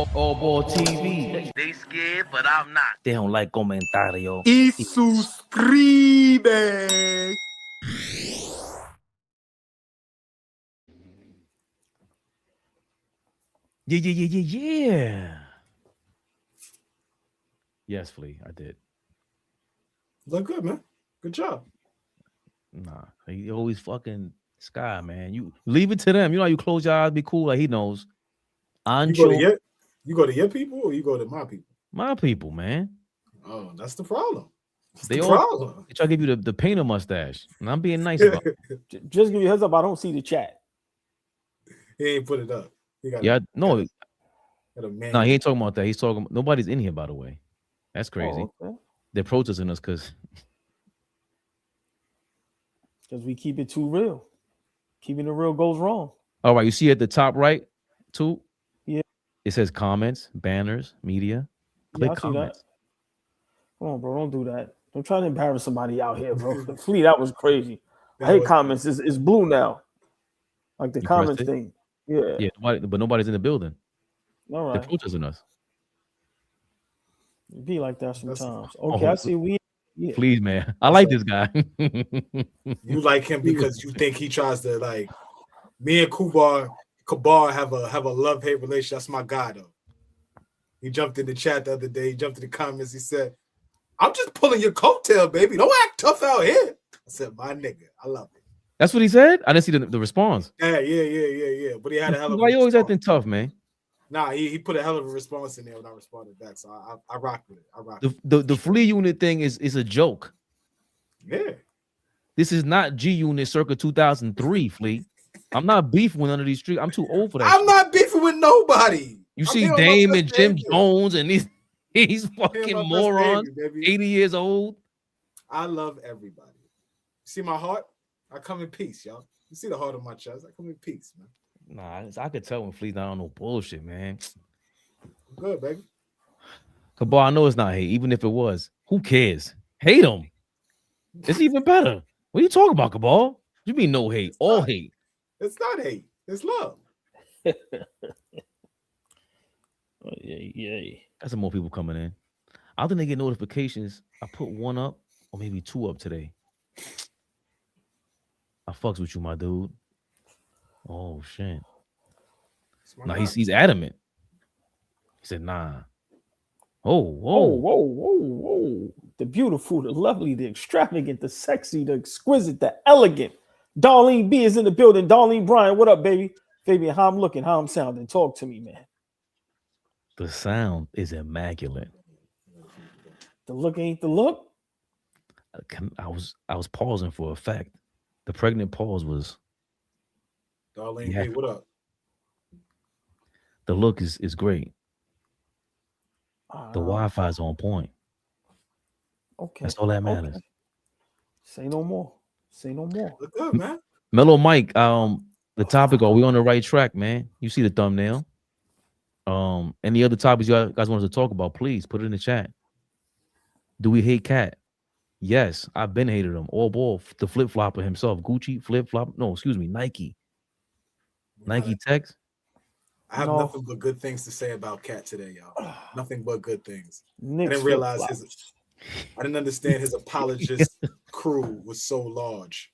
AllBall TV. They scared, but I'm not. They don't like comentario. Y suscribe. Yeah. Yes, Flea, I did. Look good, man. Good job. Nah, he always fucking Sky, man. You leave it to them. You know how you close your eyes, be cool, like he knows. You go to your people or you go to my people? My people, man. Oh, that's the problem. They try to give you the painter mustache, and I'm being nice about it. Just give you a heads up. I don't see the chat. He ain't put it up. He ain't talking about that. He's talking. Nobody's in here, by the way. That's crazy. Oh, okay. They're protesting us because we keep it too real. Keeping it real goes wrong. All right, you see at the top right, too. Yeah. It says comments, banners, media. Click comments. Come on, bro. Don't do that. Don't try to embarrass somebody out here, bro. Flea, that was crazy. I hate comments. It's blue now. Like the comments thing. Yeah. Yeah, but nobody's in the building. All right. They're protesting us. It be like that sometimes. Okay, I see. Please, man. I like this guy. You like him because you think he tries to, like, me and Kabar have a love-hate relationship. That's my guy, though. He jumped in the chat the other day. He jumped in the comments. He said, I'm just pulling your coattail, baby. Don't act tough out here. I said, my nigga, I love it. That's what he said? I didn't see the response. Yeah. But he had a hell of a response. Why you always acting tough, man? Nah, he put a hell of a response in there when I responded back. So I rocked with it. The Flea unit thing is a joke. Yeah. This is not G Unit circa 2003, Flea. I'm not beefing with none of these streets. I'm too old for that. I'm not beefing with nobody. You see Dame and Jim Jones and these fucking morons, 80 years old. I love everybody. See my heart? I come in peace, y'all. You see the heart of my chest? I come in peace, man. Nah, I could tell when Flea's not on no bullshit, man. Good, baby. Cabal, I know it's not hate. Even if it was, who cares? Hate him. It's even better. What are you talking about, Cabal? You mean no hate? All hate. It's not hate. It's love. Yeah. Got some more people coming in. I don't think they get notifications. I put one up or maybe two up today. I fucks with you, my dude. Oh shit. Nah, he's adamant. He said, nah. Whoa. The beautiful, the lovely, the extravagant, the sexy, the exquisite, the elegant. Darlene B is in the building. Darlene Bryan, what up, baby? Fabian, how I'm looking, how I'm sounding. Talk to me, man. The sound is immaculate. The look ain't the look. I was pausing for effect. The pregnant pause was. Darlene B, what up? The look is great. The Wi-Fi is on point. Okay. That's all that matters. Okay. Say no more. Look good, man. Mellow Mike, the topic, are we on the right track, man? You see the thumbnail. Any other topics you guys wanted to talk about, please put it in the chat. Do we hate Cat? Yes, I've been hated him. AllBall, the flip-flopper himself. Gucci, flip-flop. No, excuse me, Nike. Nike Tex. I have nothing but good things to say about Cat today, y'all. Nothing but good things. I didn't realize I didn't understand his apologist crew was so large.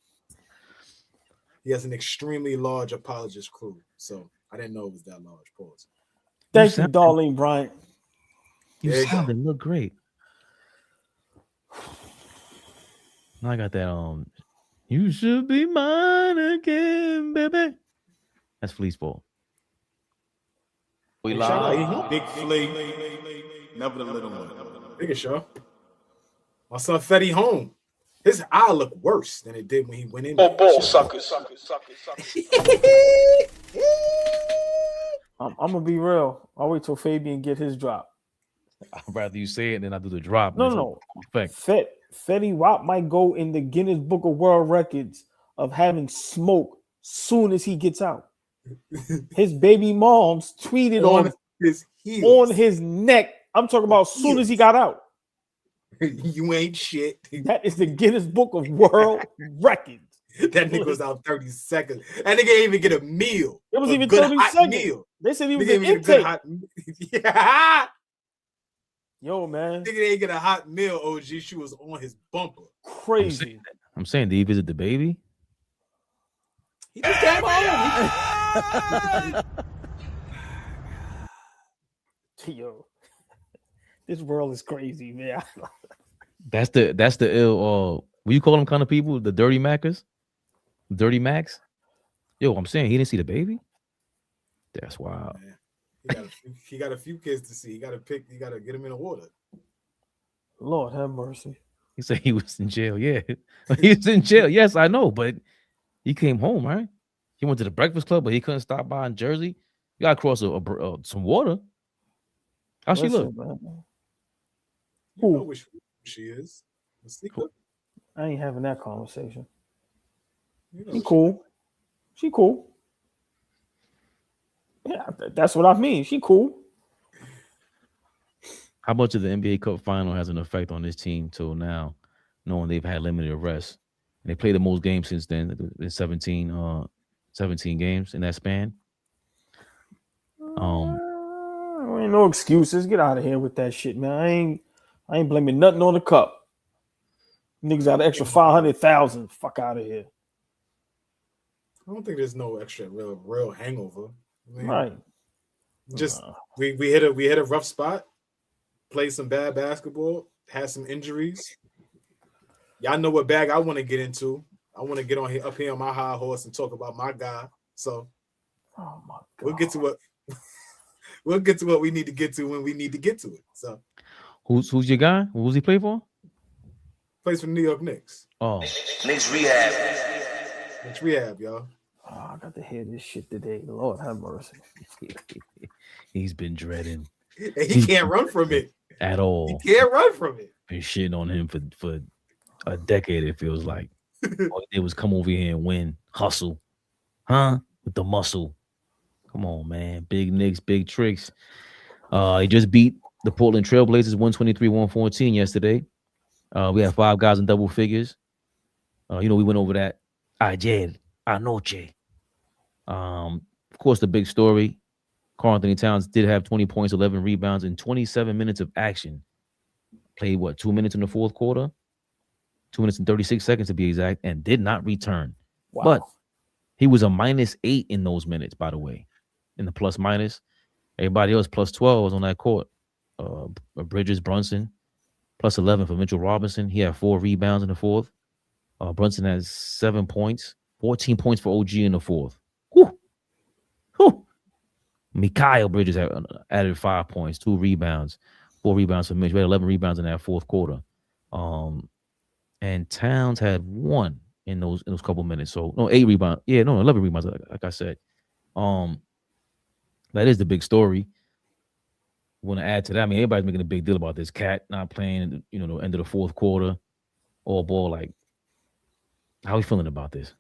He has an extremely large apologist crew, so I didn't know it was that large. Pause. Thank you, Darlene Bryant. You sounded look great. Now I got that you should be mine again, baby. That's Flea's fault. We live. Big Flea. Never the little one. Big show. My son Fetty home. His eye looked worse than it did when he went in. Ball suckers. I'm gonna be real. I'll wait till Fabian get his drop. I'd rather you say it than I do the drop. No. Fetty Wap might go in the Guinness Book of World Records of having smoke soon as he gets out. His baby moms tweeted on his neck. I'm talking about as soon as he got out. You ain't shit. That is the Guinness Book of World Records. That nigga was out 30 seconds. That nigga didn't even get a meal. It was A even good 30 hot seconds. meal. They said he was Nigga an didn't get a good intake. hot. Yeah. Yo, man. Nigga didn't get a hot meal, OG. She was on his bumper. Crazy. I'm saying, did he visit the baby? He just came home. Yo, this world is crazy, man. That's the ill. What you call them kind of people? The dirty Mackers, dirty Macs. Yo, I'm saying he didn't see the baby. That's wild. Man. He got a few kids to see. He got to pick. You got to get him in the water. Lord have mercy. He said he was in jail. Yeah, he was in jail. Yes, I know, but he came home, right? He went to the Breakfast Club, but he couldn't stop by in Jersey. You got to cross some water. How she look? Man. You know which she is. I ain't having that conversation. You know She cool. She cool. Yeah, that's what I mean. She cool. How much of the NBA Cup final has an effect on this team till now, knowing they've had limited rest? And they played the most games since then, 17 games in that span. Ain't no excuses. Get out of here with that shit, man. I ain't blaming nothing on the cup. Niggas got an extra 500,000. Fuck out of here. I don't think there's no extra real hangover. I mean, Right. Just we hit a rough spot, played some bad basketball, had some injuries. Y'all know what bag I want to get into. I want to get on here up here on my high horse and talk about my guy. So Oh my God. we'll get to what we need to get to when we need to get to it. So Who's your guy? Who's he play for? plays for the New York Knicks. Oh, Knicks Rehab. Knicks Rehab, y'all. Oh, I got to hear this shit today. Lord have mercy. he's been dreading And he can't run from it. at all. He can't run from it. Been shitting on him for a decade. It feels like all he did was come over here and win, hustle, with the muscle. Come on, man. Big Knicks, big tricks. He just beat the Portland Trailblazers 123-114 yesterday. We had 5 guys in double figures. We went over that ayer, anoche. Of course, the big story, Karl-Anthony Towns did have 20 points, 11 rebounds, and 27 minutes of action. Played, 2 minutes in the fourth quarter? 2 minutes and 36 seconds to be exact, and did not return. Wow. But he was a -8 in those minutes, by the way, in the plus minus. Everybody else plus 12 was on that court. Bridges, Brunson, plus 11 for Mitchell Robinson. He had 4 rebounds in the fourth. Brunson has 7 points, 14 points for OG in the fourth. Whew. Mikhail Bridges added 5 points, 2 rebounds, 4 rebounds for Mitch. We had 11 rebounds in that fourth quarter. And Towns had 1 in those couple minutes. So 8 rebounds. Yeah, 11 rebounds, like I said. That is the big story. Want to add to that? I mean, everybody's making a big deal about this cat not playing, the end of the fourth quarter, AllBall. Like, how are you feeling about this?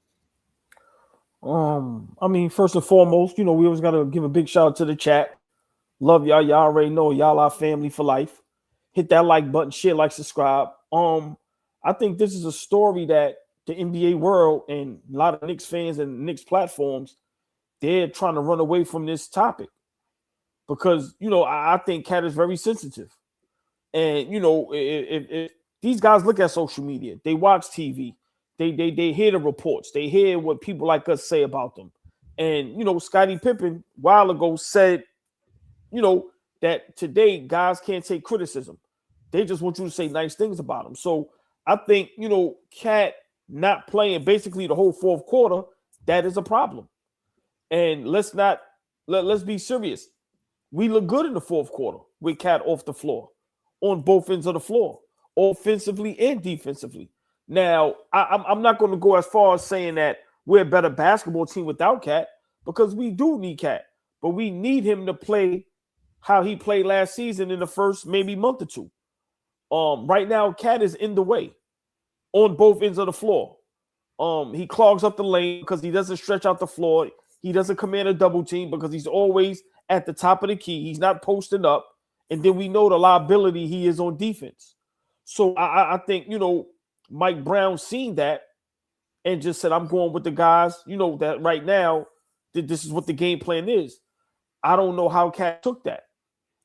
I mean, first and foremost, we always got to give a big shout out to the chat. Love y'all. Y'all already know y'all our family for life. Hit that like button, share, like, subscribe. I think this is a story that the NBA world and a lot of Knicks fans and Knicks platforms, they're trying to run away from this topic. Because, I think Cat is very sensitive. And, if these guys look at social media, they watch TV, they hear the reports, they hear what people like us say about them. And, Scottie Pippen a while ago said, that today guys can't take criticism. They just want you to say nice things about them. So I think, Cat not playing basically the whole fourth quarter, that is a problem. And let's be serious. We look good in the fourth quarter with Cat off the floor, on both ends of the floor, offensively and defensively. Now, I'm not going to go as far as saying that we're a better basketball team without Cat, because we do need Cat, but we need him to play how he played last season in the first maybe month or two. Right now, Cat is in the way on both ends of the floor. He clogs up the lane because he doesn't stretch out the floor. He doesn't command a double team because he's always at the top of the key. He's not posting up. And then we know the liability he is on defense. So I think, Mike Brown seen that. and just said, I'm going with the guys, that right now, this is what the game plan is. I don't know how Cat took that.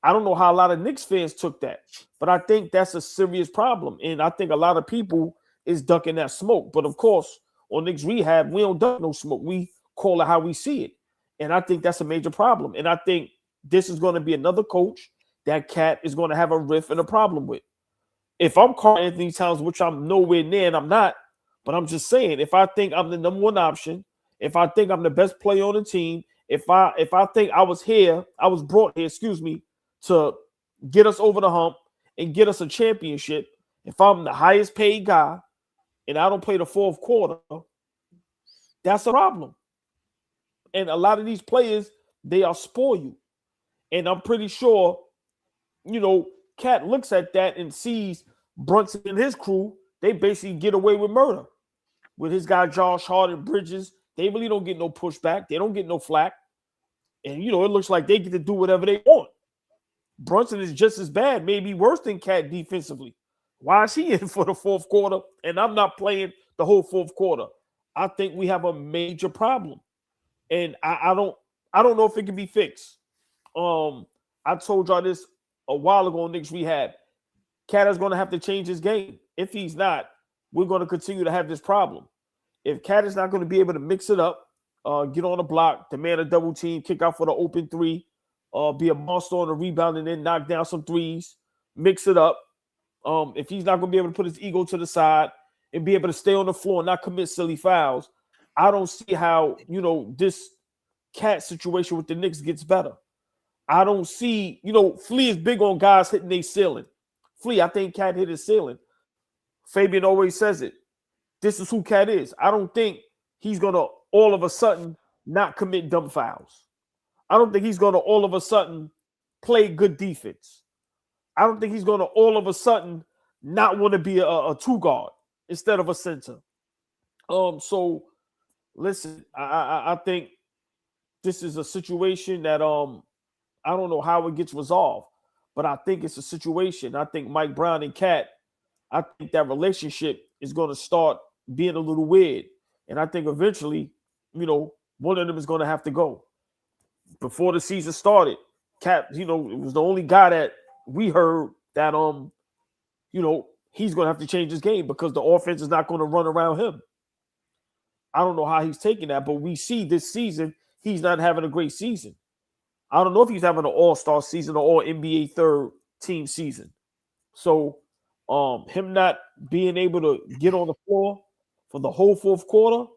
I don't know how a lot of Knicks fans took that. But I think that's a serious problem. And I think a lot of people is ducking that smoke. But of course, on Knicks Rehab, we don't duck no smoke. We call it how we see it. And I think that's a major problem. And I think this is going to be another coach that Cat is going to have a riff and a problem with. If I'm Karl-Anthony Towns, which I'm nowhere near and I'm not, but I'm just saying, if I think I'm the number one option, if I think I'm the best player on the team, if I think I was brought here, to get us over the hump and get us a championship, if I'm the highest paid guy and I don't play the fourth quarter, that's a problem. And a lot of these players, they are spoil you. And I'm pretty sure, Cat looks at that and sees Brunson and his crew, they basically get away with murder. With his guy Josh Hart and Bridges, they really don't get no pushback. They don't get no flack. And, it looks like they get to do whatever they want. Brunson is just as bad, maybe worse than Cat defensively. Why is he in for the fourth quarter and I'm not playing the whole fourth quarter? I think we have a major problem. And I don't know if it can be fixed. I told y'all this a while ago on Knicks Rehab. Cat is going to have to change his game. If he's not, we're going to continue to have this problem. If Cat is not going to be able to mix it up, get on the block, demand a double team, kick out for the open three, be a monster on the rebound and then knock down some threes, mix it up. If he's not going to be able to put his ego to the side and be able to stay on the floor and not commit silly fouls, I don't see how, this Cat situation with the Knicks gets better. I don't see, Flea is big on guys hitting their ceiling. Flea, I think Cat hit his ceiling. Fabian always says it. This is who Cat is. I don't think he's going to all of a sudden not commit dumb fouls. I don't think he's going to all of a sudden play good defense. I don't think he's going to all of a sudden not want to be a two guard instead of a center. So listen, I think this is a situation that I don't know how it gets resolved, but I think it's a situation. I think Mike Brown and Cat, I think that relationship is going to start being a little weird. And I think eventually, one of them is going to have to go. Before the season started, Cat, it was the only guy that we heard that, he's going to have to change his game because the offense is not going to run around him. I don't know how he's taking that, but we see this season, he's not having a great season. I don't know if he's having an all-star season or all-NBA third team season. So him not being able to get on the floor for the whole fourth quarter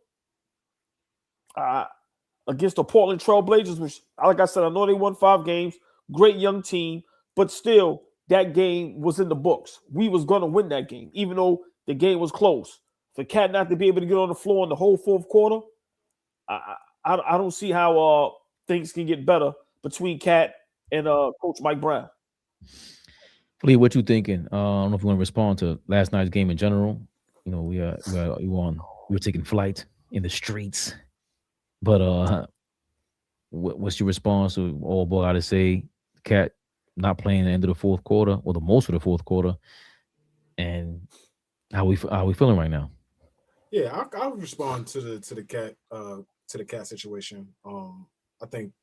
against the Portland Trail Blazers, which, like I said, I know they won 5 games, great young team, but still, that game was in the books. We was going to win that game, even though the game was close. For Cat not to be able to get on the floor in the whole fourth quarter, I don't see how things can get better between Cat and Coach Mike Brown. Lee, what you thinking? I don't know if you want to respond to last night's game in general. We were taking flight in the streets, but what's your response to AllBall got to say? Cat not playing the end of the fourth quarter or the most of the fourth quarter, and how we feeling right now? Yeah, I'll respond to the Cat situation. I think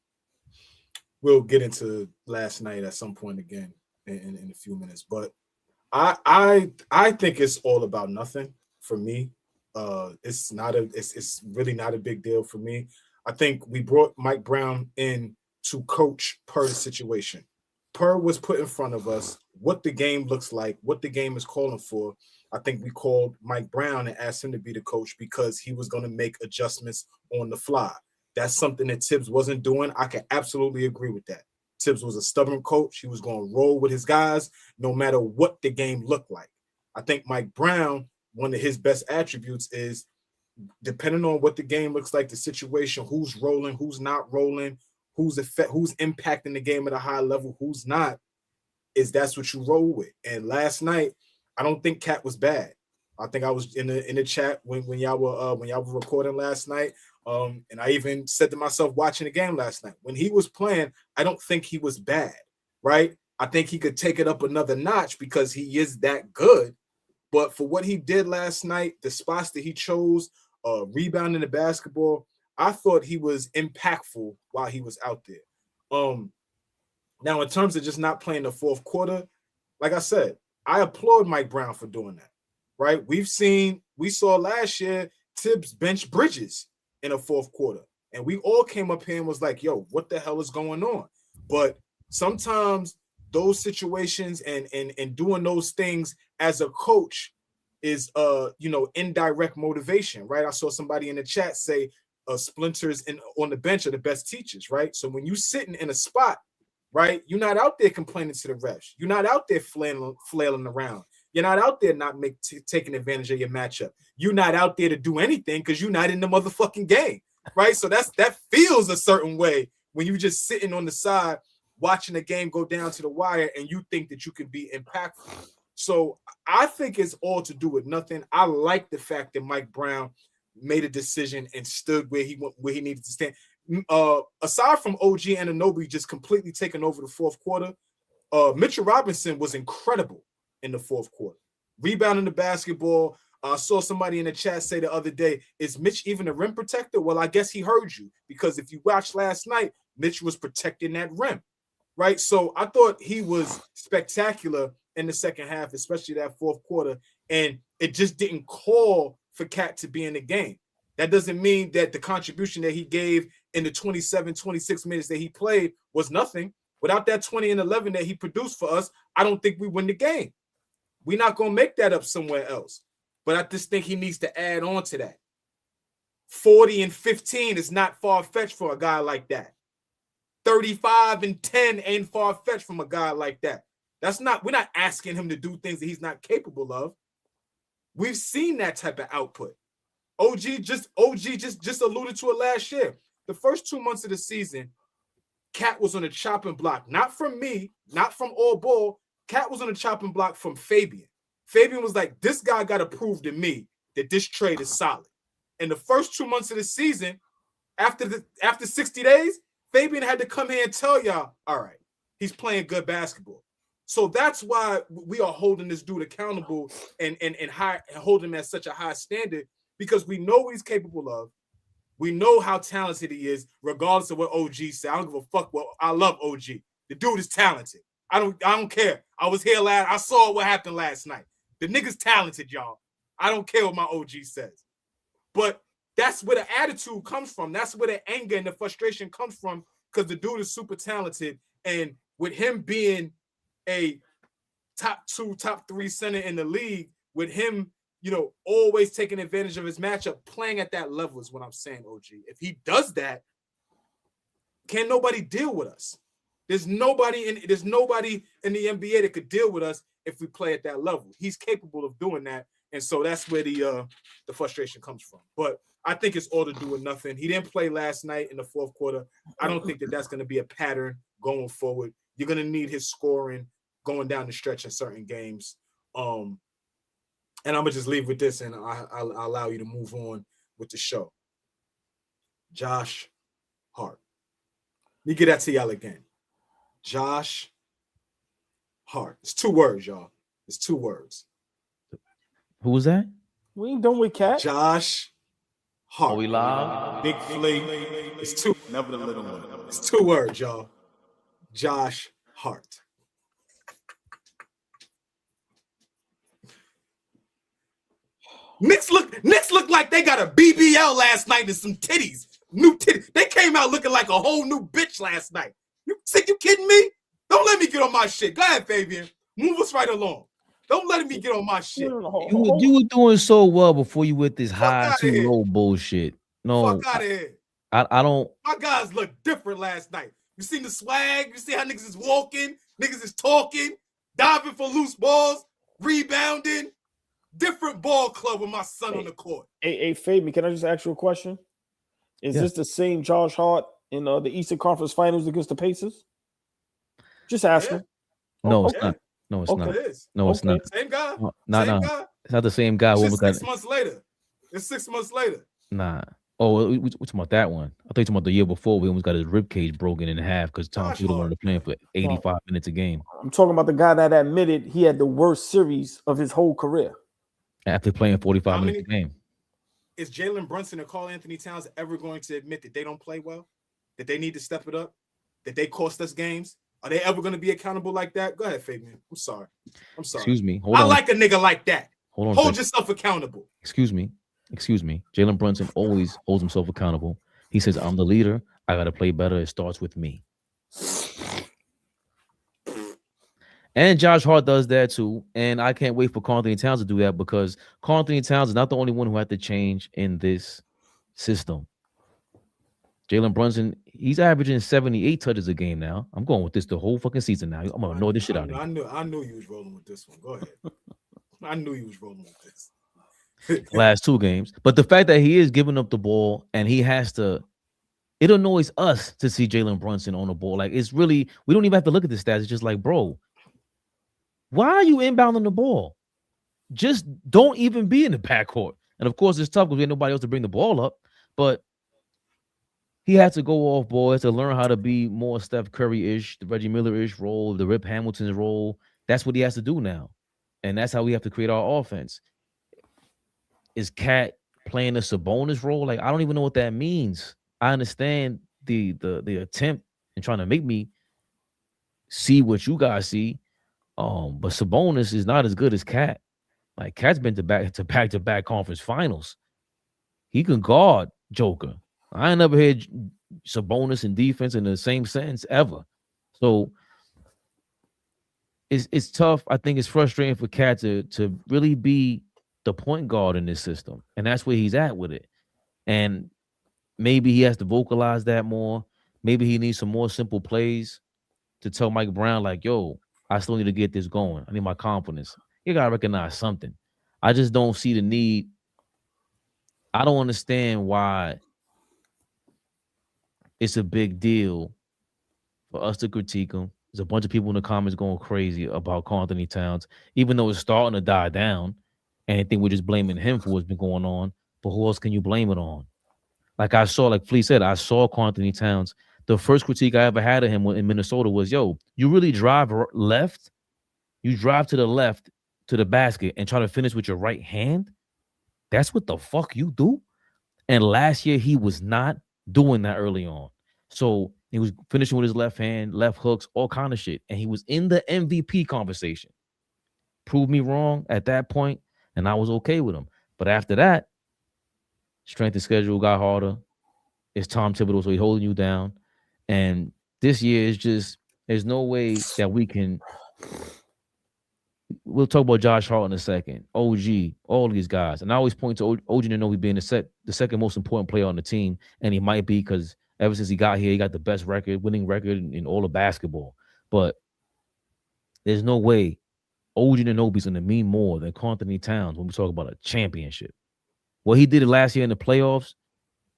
we'll get into last night at some point again in a few minutes, but I think it's all about nothing for me. It's really not a big deal for me. I think we brought Mike Brown in to coach per the situation. Per was put in front of us what the game looks like, what the game is calling for. I think we called Mike Brown and asked him to be the coach because he was going to make adjustments on the fly. That's something that Tibbs wasn't doing. I can absolutely agree with that. Tibbs was a stubborn coach. He was going to roll with his guys no matter what the game looked like. I think Mike Brown, one of his best attributes is depending on what the game looks like, the situation, who's rolling, who's not rolling, who's impacting the game at a high level, who's not, that's what you roll with. And last night, I don't think Cat was bad. I think I was in the chat when y'all were recording last night. And I even said to myself watching the game last night, when he was playing, I don't think he was bad, right? I think he could take it up another notch because he is that good. But for what he did last night, the spots that he chose, rebounding the basketball. I thought he was impactful while he was out there. Now, in terms of just not playing the fourth quarter, like I said, I applaud Mike Brown for doing that, right? We saw last year Tibbs bench Bridges in the fourth quarter, and we all came up here and was like, yo, what the hell is going on? But sometimes those situations and doing those things as a coach is indirect motivation, right? I saw somebody in the chat say splinters on the bench are the best teachers, right? So when you sitting in a spot, right, you're not out there complaining to the refs. You're not out there flailing around. You're not out there not taking advantage of your matchup. You're not out there to do anything because you're not in the motherfucking game, right? So that feels a certain way when you just sitting on the side watching the game go down to the wire and you think that you can be impactful. So I think it's all to do with nothing. I like the fact that Mike Brown made a decision and stood where he needed to stand. Aside from OG Anunoby just completely taking over the fourth quarter, Mitchell Robinson was incredible in the fourth quarter. Rebounding the basketball. I saw somebody in the chat say the other day, is Mitch even a rim protector? Well, I guess he heard you, because if you watched last night, Mitch was protecting that rim, right? So I thought he was spectacular in the second half, especially that fourth quarter, and it just didn't call for Cat to be in the game. That doesn't mean that the contribution that he gave in the 27, 26 minutes that he played was nothing. Without that 20 and 11 that he produced for us, I don't think we win the game. We're not going to make that up somewhere else. But I just think he needs to add on to that. 40 and 15 is not far-fetched for a guy like that. 35 and 10 ain't far-fetched from a guy like that. We're not asking him to do things that he's not capable of. We've seen that type of output. OG just alluded to it last year. The first 2 months of the season, Cat was on a chopping block. Not from me, not from AllBall. Cat was on a chopping block from Fabian. Fabian was like, this guy got to prove to me that this trade is solid. In the first 2 months of the season, after 60 days, Fabian had to come here and tell y'all, all right, he's playing good basketball. So that's why we are holding this dude accountable and holding him at such a high standard, because we know what he's capable of. We know how talented he is, regardless of what OG said. I don't give a fuck. Well, I love OG. The dude is talented. I don't care. I was here I saw what happened last night. The nigga's talented, y'all. I don't care what my OG says. But that's where the attitude comes from. That's where the anger and the frustration comes from, because the dude is super talented. And with him being a top 2, top 3 center in the league, with him, always taking advantage of his matchup, playing at that level is what I'm saying, OG. If he does that, can nobody deal with us? There's nobody in the NBA that could deal with us if we play at that level. He's capable of doing that, and so that's where the frustration comes from. But I think it's all to do with nothing. He didn't play last night in the fourth quarter. I don't think that that's going to be a pattern going forward. You're going to need his scoring going down the stretch in certain games. And I'm going to just leave with this, and I'll allow you to move on with the show. Josh Hart. Let me get that to y'all again. Josh Hart. It's 2 words, y'all. It's 2 words. Who was that? We ain't done with Cat. Josh Hart. Are we live? Big Flea. It's 2. Never the little one. It's 2 words, y'all. Josh Hart. Knicks look like they got a BBL last night and some titties. New titties. They came out looking like a whole new bitch last night. You kidding me? Don't let me get on my shit. Go ahead, Fabian. Move us right along. Don't let me get on my shit. You were doing so well before you with this high to low bullshit. No, fuck out of here. I don't. My guys look different last night. You seen the swag? You see how niggas is walking? Niggas is talking, diving for loose balls, rebounding. Different ball club with my son on the court. Hey, Fabian, can I just ask you a question? Is this the same Josh Hart in the Eastern Conference Finals against the Pacers? Just asking. Yeah. No, it's not. No, it's not. It is. No, it's not. Same guy. No, guy? It's not the same guy. It's 6 months later. It's 6 months later. Nah. Oh, we're talking about that one. I thought you talking about the year before. We almost got his rib cage broken in half because Tom Thibodeau wanted to play for 85 minutes a game. I'm talking about the guy that admitted he had the worst series of his whole career. After playing 45 minutes a game. is Jalen Brunson and Karl-Anthony Towns ever going to admit that they don't play well, that they need to step it up, that they cost us games? Are they ever going to be accountable like that? Go ahead, Fabian. I'm sorry. Excuse me. Hold I on. like a nigga like that. Hold on. Hold yourself accountable. Excuse me. Jalen Brunson always holds himself accountable. He says, I'm the leader. I got to play better. It starts with me. And Josh Hart does that too. And I can't wait for Karl-Anthony Towns to do that, because Karl-Anthony Towns is not the only one who had to change in this system. Jalen Brunson, he's averaging 78 touches a game now. I'm going with this the whole fucking season now. I'm going to annoy this shit out of you. I knew you was rolling with this one. Go ahead. I knew you was rolling with this. Last 2 games. But the fact that he is giving up the ball and he has to, it annoys us to see Jalen Brunson on the ball. Like, it's really, we don't even have to look at the stats. It's just like, bro, why are you inbounding the ball? Just don't even be in the backcourt. And of course, it's tough because we have nobody else to bring the ball up. But he has to go off ball. He has to learn how to be more Steph Curry-ish, the Reggie Miller-ish role, the Rip Hamilton's role. That's what he has to do now. And that's how we have to create our offense. Is Cat playing a Sabonis role? Like, I don't even know what that means. I understand the attempt and trying to make me see what you guys see. But Sabonis is not as good as Cat. Like, Cat's been to back-to-back conference finals. He can guard Joker. I ain't never heard Sabonis and defense in the same sentence ever. So it's tough. I think it's frustrating for Cat to really be the point guard in this system. And that's where he's at with it. And maybe he has to vocalize that more. Maybe he needs some more simple plays to tell Mike Brown, like, yo, I still need to get this going. I need my confidence. You got to recognize something. I just don't see the need. I don't understand why it's a big deal for us to critique him. There's a bunch of people in the comments going crazy about Karl-Anthony Towns, even though it's starting to die down. And I think we're just blaming him for what's been going on. But who else can you blame it on? Like Flea said, I saw Karl-Anthony Towns. The first critique I ever had of him in Minnesota was, yo, you really drive left? You drive to the left to the basket and try to finish with your right hand? That's what the fuck you do? And last year, he was not doing that early on. So he was finishing with his left hand, left hooks, all kind of shit. And he was in the MVP conversation. Proved me wrong at that point, and I was okay with him. But after that, strength of schedule got harder. It's Tom Thibodeau, so he's holding you down. And this year is just, there's no way that we can. We'll talk about Josh Hart in a second. OG, all these guys. And I always point to OG Anunoby being the second most important player on the team. And he might be because ever since he got here, he got the best winning record in all of basketball. But there's no way OG Anunoby's going to mean more than Karl-Anthony Towns when we talk about a championship. What he did last year in the playoffs,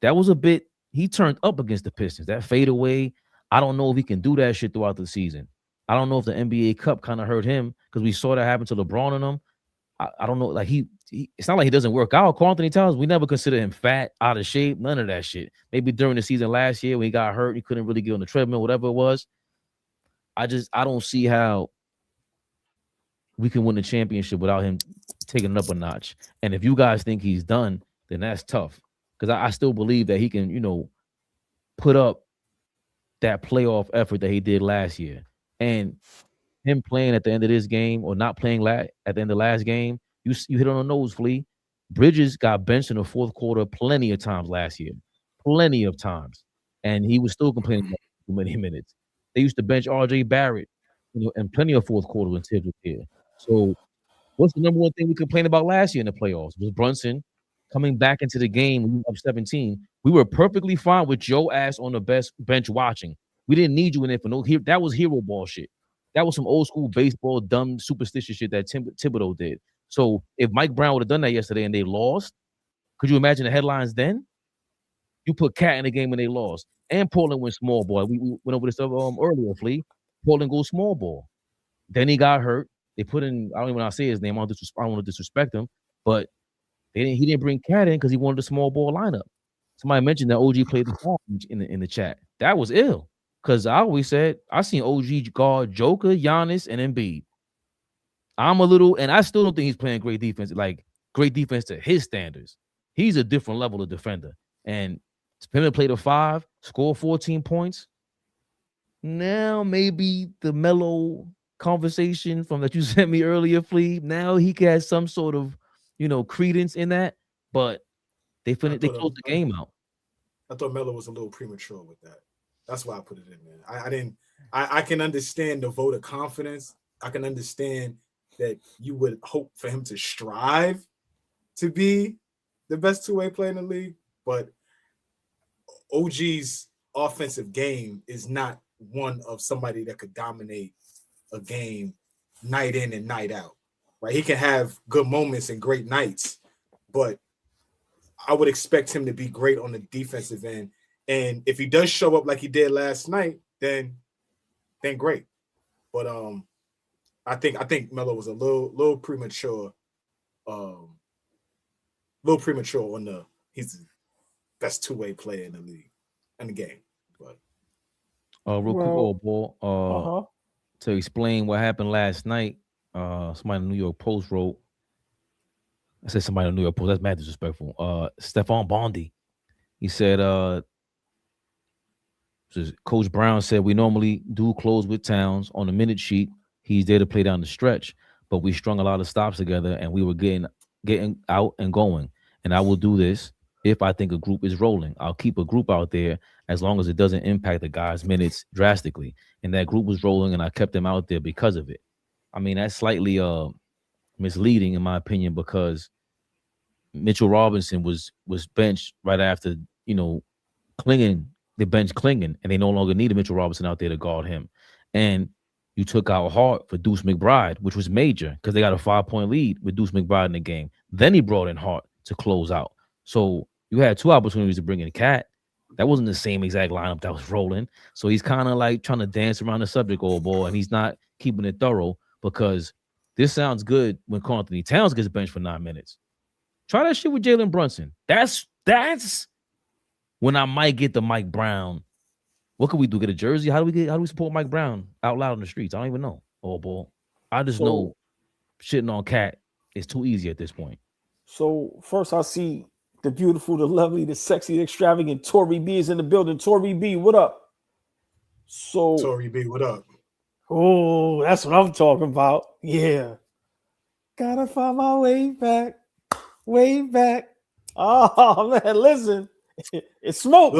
that was a bit, he turned up against the Pistons. That fadeaway, I don't know if he can do that shit throughout the season. I don't know if the NBA Cup kind of hurt him because we saw that happen to LeBron and them. I don't know. Like it's not like he doesn't work out. Karl-Anthony Towns, we never considered him fat, out of shape, none of that shit. Maybe during the season last year when he got hurt, he couldn't really get on the treadmill, whatever it was. I don't see how we can win the championship without him taking it up a notch. And if you guys think he's done, then that's tough. Because I still believe that he can, put up that playoff effort that he did last year. And him playing at the end of this game or not playing at the end of last game, you hit on the nose, Flea. Bridges got benched in the fourth quarter plenty of times last year. Plenty of times. And he was still complaining about too many minutes. They used to bench R.J. Barrett, and plenty of fourth quarter when Tibbs was here. So what's the number one thing we complained about last year in the playoffs? Was Brunson coming back into the game when we were up 17. We were perfectly fine with your ass on the best bench watching. We didn't need you in there for that was hero ball shit. That was some old school baseball, dumb, superstitious shit that Thibodeau did. So if Mike Brown would have done that yesterday and they lost, could you imagine the headlines then? You put Cat in the game when they lost. And Portland went small ball. We went over this stuff earlier, Flea. Portland goes small ball. Then he got hurt. They put in, I don't even want to say his name. I don't want to disrespect him. But he didn't bring Cat in because he wanted a small ball lineup. Somebody mentioned that OG played the ball in the chat. That was ill. Because I always said, I seen OG guard Joker, Giannis, and Embiid. And I still don't think he's playing great defense to his standards. He's a different level of defender. And for him to play the 5, score 14 points. Now maybe the Melo conversation from that you sent me earlier, Flea. Now he can have some sort of, credence in that. But they closed the game out. I thought Melo was a little premature with that. That's why I put it in, man. I didn't. I can understand the vote of confidence. I can understand that you would hope for him to strive to be the best two-way player in the league, but OG's offensive game is not one of somebody that could dominate a game night in and night out, right? He can have good moments and great nights, but I would expect him to be great on the defensive end. And if he does show up like he did last night, then great. But I think Melo was a little premature. Little premature on he's the best two-way player in the league in the game. But real quick, ball. To explain what happened last night, somebody in the New York Post wrote. I said somebody in the New York Post. That's mad disrespectful. Stephon Bondi. He said, Coach Brown said, we normally do close with Towns on the minute sheet. He's there to play down the stretch, but we strung a lot of stops together and we were getting out and going. And I will do this if I think a group is rolling. I'll keep a group out there as long as it doesn't impact the guys' minutes drastically. And that group was rolling and I kept them out there because of it. I mean, that's slightly misleading in my opinion, because Mitchell Robinson was benched right after, the bench clinging, and they no longer needed Mitchell Robinson out there to guard him. And you took out Hart for Deuce McBride, which was major because they got a 5-point lead with Deuce McBride in the game. Then he brought in Hart to close out. So you had 2 opportunities to bring in Cat. That wasn't the same exact lineup that was rolling. So he's kind of like trying to dance around the subject, old boy, and he's not keeping it thorough, because this sounds good when Karl-Anthony Towns gets benched for 9 minutes. Try that shit with Jalen Brunson. That's when I might get the Mike Brown. What can we do? Get a jersey? How do we support Mike Brown out loud in the streets? I don't even know. Oh boy. I just know shitting on Cat is too easy at this point. So first I see the beautiful, the lovely, the sexy, the extravagant Tori B is in the building. Tori B, what up? So Tori B, what up? Oh, that's what I'm talking about. Yeah. Gotta find my way back. Way back. Oh man, listen. It's smoke.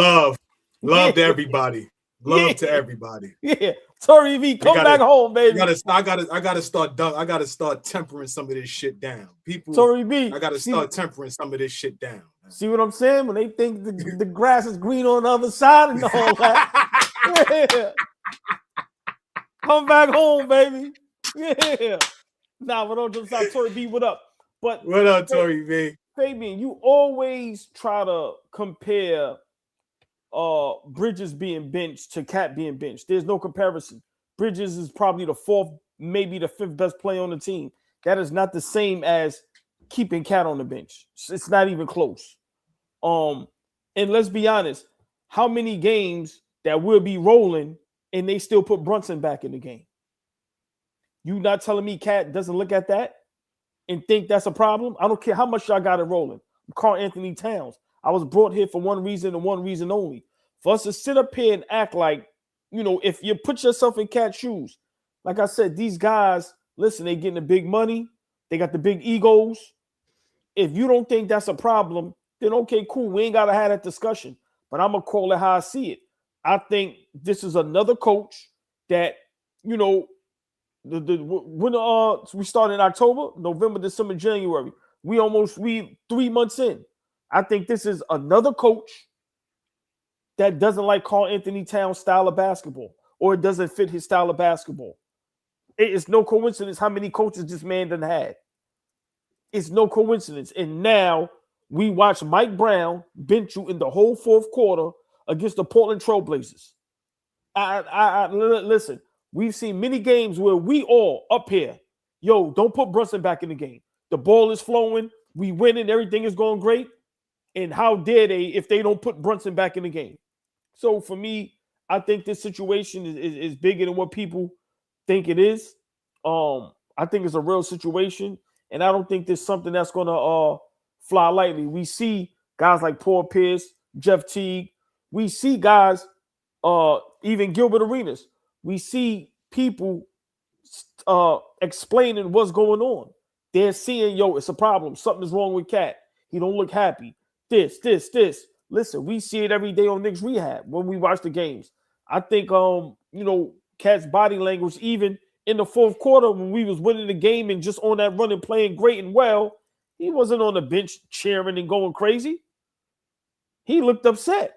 Love to everybody. Love to everybody. Yeah. Tori V, come back home, baby. I gotta start tempering some of this shit down. People, Tori B, I gotta start tempering some of this shit down. See what I'm saying? When they think the grass is green on the other side and all that. Yeah. Come back home, baby. Yeah. Nah, but don't just stop. Tori B, what up? But what up, Tori V? Fabian, you always try to compare Bridges being benched to Cat being benched. There's no comparison. Bridges is probably the 4th, maybe the 5th best player on the team. That is not the same as keeping Cat on the bench. It's not even close. And let's be honest, how many games that will be rolling and they still put Brunson back in the game? You not telling me Cat doesn't look at that and think that's a problem? I don't care how much y'all got it rolling. I'm Karl-Anthony Towns. I was brought here for one reason and one reason only. For us to sit up here and act like, if you put yourself in Cat's shoes, like I said, these guys, listen, they getting the big money. They got the big egos. If you don't think that's a problem, then okay, cool. We ain't got to have that discussion. But I'm going to call it how I see it. I think this is another coach that, when we started in October, November, December, January, we 3 months in. I think this is another coach that doesn't like Karl-Anthony Towns' style of basketball, or it doesn't fit his style of basketball. It's no coincidence how many coaches this man done had. It's no coincidence. And now we watch Mike Brown bench you in the whole 4th quarter against the Portland Trailblazers. Listen, we've seen many games where we all up here, don't put Brunson back in the game. The ball is flowing. We winning. Everything is going great. And how dare they if they don't put Brunson back in the game? So for me, I think this situation is bigger than what people think it is. I think it's a real situation. And I don't think there's something that's going to fly lightly. We see guys like Paul Pierce, Jeff Teague. We see guys, even Gilbert Arenas. We see people explaining what's going on. They're seeing, yo, it's a problem. Something is wrong with Cat. He don't look happy. This. Listen, we see it every day on Knicks Rehab when we watch the games. I think, Cat's body language, even in the fourth quarter when we was winning the game and just on that run and playing great and well, he wasn't on the bench cheering and going crazy. He looked upset.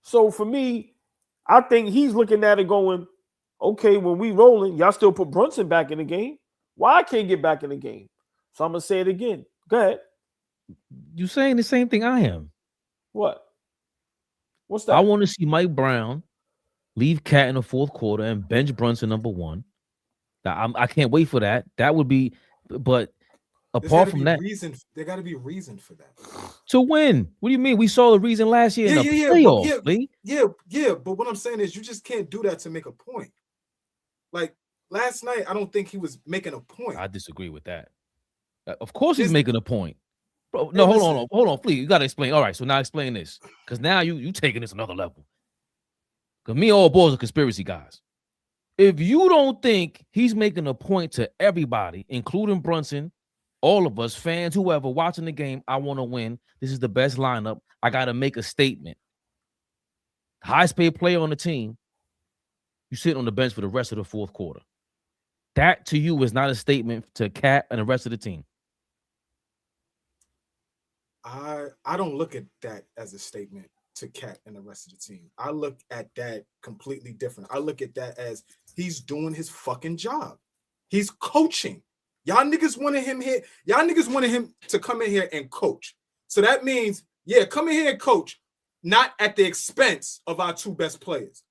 So for me, I think he's looking at it going, okay, when we rolling, y'all still put Brunson back in the game. Why I can't get back in the game? So I'm going to say it again. Go ahead. You saying the same thing I am. What? What's that? I want to see Mike Brown leave Cat in the fourth quarter and bench Brunson number one. I can't wait for that. That would be, but apart from that, there got to be a reason for that. To win. What do you mean? We saw the reason last year in the playoffs. Yeah. But what I'm saying is, you just can't do that to make a point. Like last night, I don't think he was making a point. I disagree with that. Of course, he's making a point, bro. No, hold on, please. You got to explain. All right, so now explain this, because now you taking this another level. Because me and AllBall are conspiracy guys. If you don't think he's making a point to everybody, including Brunson, all of us, fans, whoever watching the game, I want to win. This is the best lineup. I got to make a statement. Highest paid player on the team, you sit on the bench for the rest of the fourth quarter. That to you is not a statement to Cat and the rest of the team. I don't look at that as a statement to Cat and the rest of the team. I look at that completely different. I look at that as he's doing his fucking job. He's coaching. Y'all niggas wanted him here. Y'all niggas wanted him to come in here and coach. So that means, come in here and coach, not at the expense of our two best players.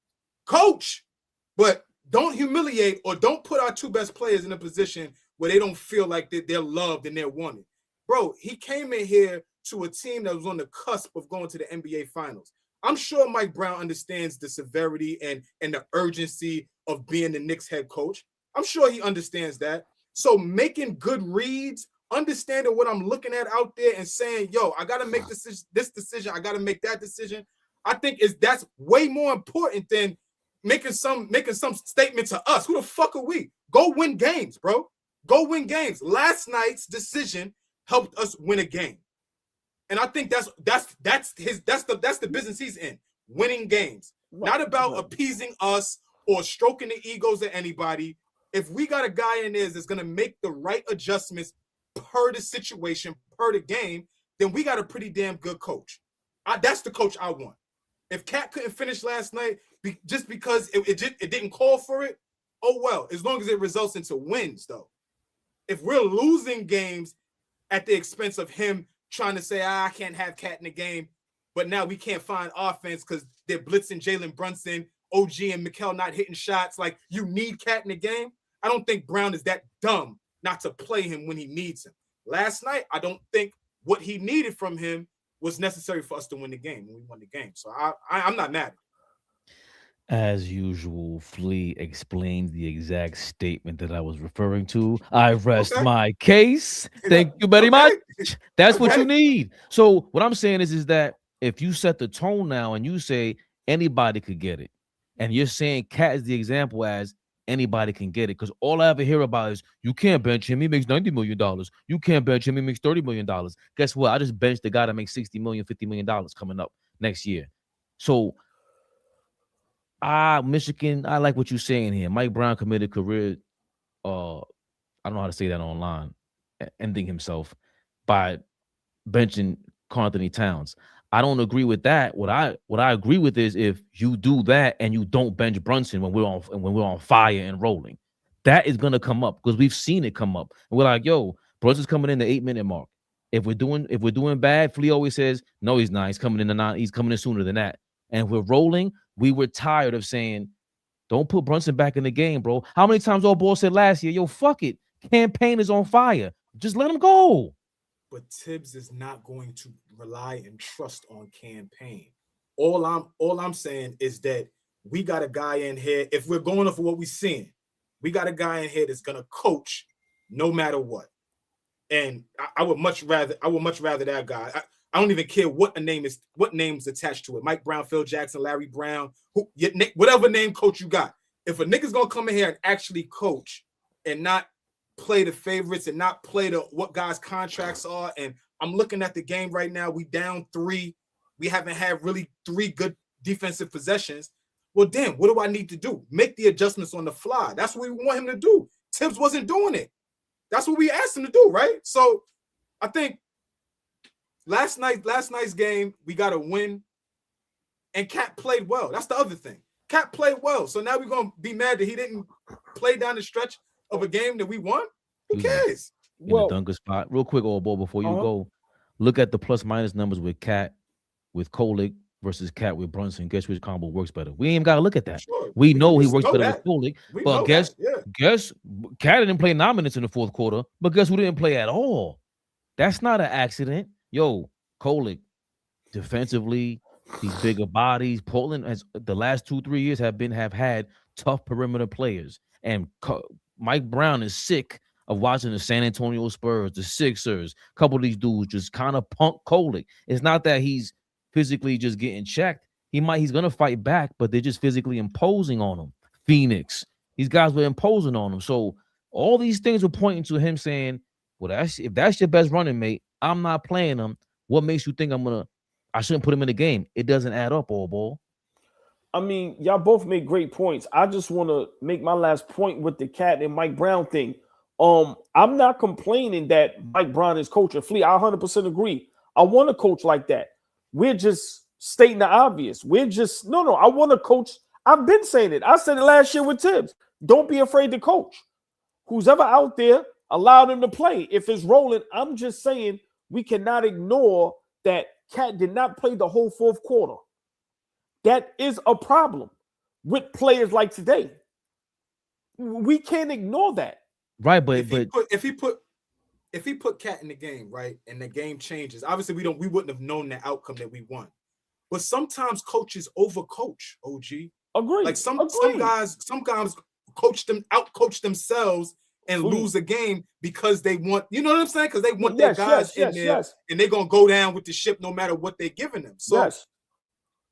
Coach, but don't humiliate or don't put our two best players in a position where they don't feel like they're loved and they're wanted. Bro, he came in here to a team that was on the cusp of going to the NBA Finals. I'm sure Mike Brown understands the severity and the urgency of being the Knicks head coach. I'm sure he understands that. So making good reads, understanding what I'm looking at out there and saying, yo, I got to make this decision. I got to make that decision. I think that's way more important than making some statement to us. Who the fuck are we? Go win games, bro. Go win games. Last night's decision helped us win a game. And I think that's the business he's in, winning games. Not about appeasing us or stroking the egos of anybody. If we got a guy in there that's going to make the right adjustments per the situation, per the game, then we got a pretty damn good coach. That's the coach I want. If Cat couldn't finish last night just because it didn't call for it, oh well, as long as it results into wins, though. If we're losing games at the expense of him trying to say, I can't have Cat in the game, but now we can't find offense because they're blitzing Jalen Brunson, OG and Mikal not hitting shots. Like, you need Cat in the game. I don't think Brown is that dumb not to play him when he needs him. Last night, I don't think what he needed from him was necessary for us to win the game when we won the game. So I'm not mad. As usual, Flea explains the exact statement that I was referring to. I rest my case. Thank you very much. That's what you need. So what I'm saying is that if you set the tone now and you say anybody could get it, and you're saying Cat is the example as anybody can get it, because all I ever hear about is you can't bench him, he makes $90 million. You can't bench him, he makes $30 million. Guess what? I just benched the guy that makes $60 million, $50 million coming up next year. So Michigan, I like what you're saying here. Mike Brown committed career, I don't know how to say that online, ending himself by benching Karl-Anthony Towns. I don't agree with that. What I agree with is if you do that and you don't bench Brunson when we're on fire and rolling, that is gonna come up because we've seen it come up. And we're like, yo, Brunson's coming in the 8-minute mark. If we're doing bad, Flea always says, no, he's not. He's coming in he's coming in sooner than that. And if we're rolling, we were tired of saying, don't put Brunson back in the game, bro. How many times AllBall said last year, yo, fuck it. Campaign is on fire. Just let him go. But Tibbs is not going to rely and trust on campaign. All I'm saying is that we got a guy in here. If we're going off of what we're seeing, we got a guy in here that's gonna coach no matter what. And I would much rather that guy. I don't even care what name's attached to it. Mike Brown, Phil Jackson, Larry Brown, whatever name coach you got. If a nigga's gonna come in here and actually coach and not play the favorites and not play what guys' contracts are, and I'm looking at the game right now. We down 3. We haven't had really 3 good defensive possessions. Well, damn, what do I need to do? Make the adjustments on the fly. That's what we want him to do. Tibbs wasn't doing it. That's what we asked him to do, right? So I think last night's game, we got a win, and Cat played well. That's the other thing. Cat played well. So now we're going to be mad that he didn't play down the stretch of a game that we won? Who cares? In the dunker spot. Real quick, AllBall, before you go, look at the plus-minus numbers with Cat, with Kolek versus Cat with Brunson. Guess which combo works better? We ain't got to look at that. Sure. We know he works better with Kolek. But guess Cat didn't play 9 minutes in the fourth quarter, but guess who didn't play at all? That's not an accident. Yo, Kolek, defensively, these bigger bodies. Portland has the last 2-3 years have had tough perimeter players. And Mike Brown is sick of watching the San Antonio Spurs, the Sixers, a couple of these dudes just kind of punk Kolek. It's not that he's physically just getting checked. He's gonna fight back, but they're just physically imposing on him. Phoenix, these guys were imposing on him. So all these things were pointing to him saying, well, if that's your best running mate, I'm not playing him. What makes you think I shouldn't put him in the game? It doesn't add up, AllBall. I mean, y'all both make great points. I just want to make my last point with the Cat and Mike Brown thing. I'm not complaining that Mike Brown is coaching Flea. I 100% agree. I want to coach like that. We're just stating the obvious. We're just I want to coach. I've been saying it. I said it last year with Tibbs. Don't be afraid to coach. Who's ever out there, allow them to play. If it's rolling, I'm just saying we cannot ignore that Cat did not play the whole fourth quarter. That is a problem with players like today. We can't ignore that. Right, but if he put Cat in the game, right, and the game changes, obviously we wouldn't have known the outcome that we won. But sometimes coaches overcoach, OG. Agree. Like some guys outcoach themselves and lose a game because they want, you know what I'm saying? Because they want their guys in there, and they're gonna go down with the ship no matter what they're giving them. So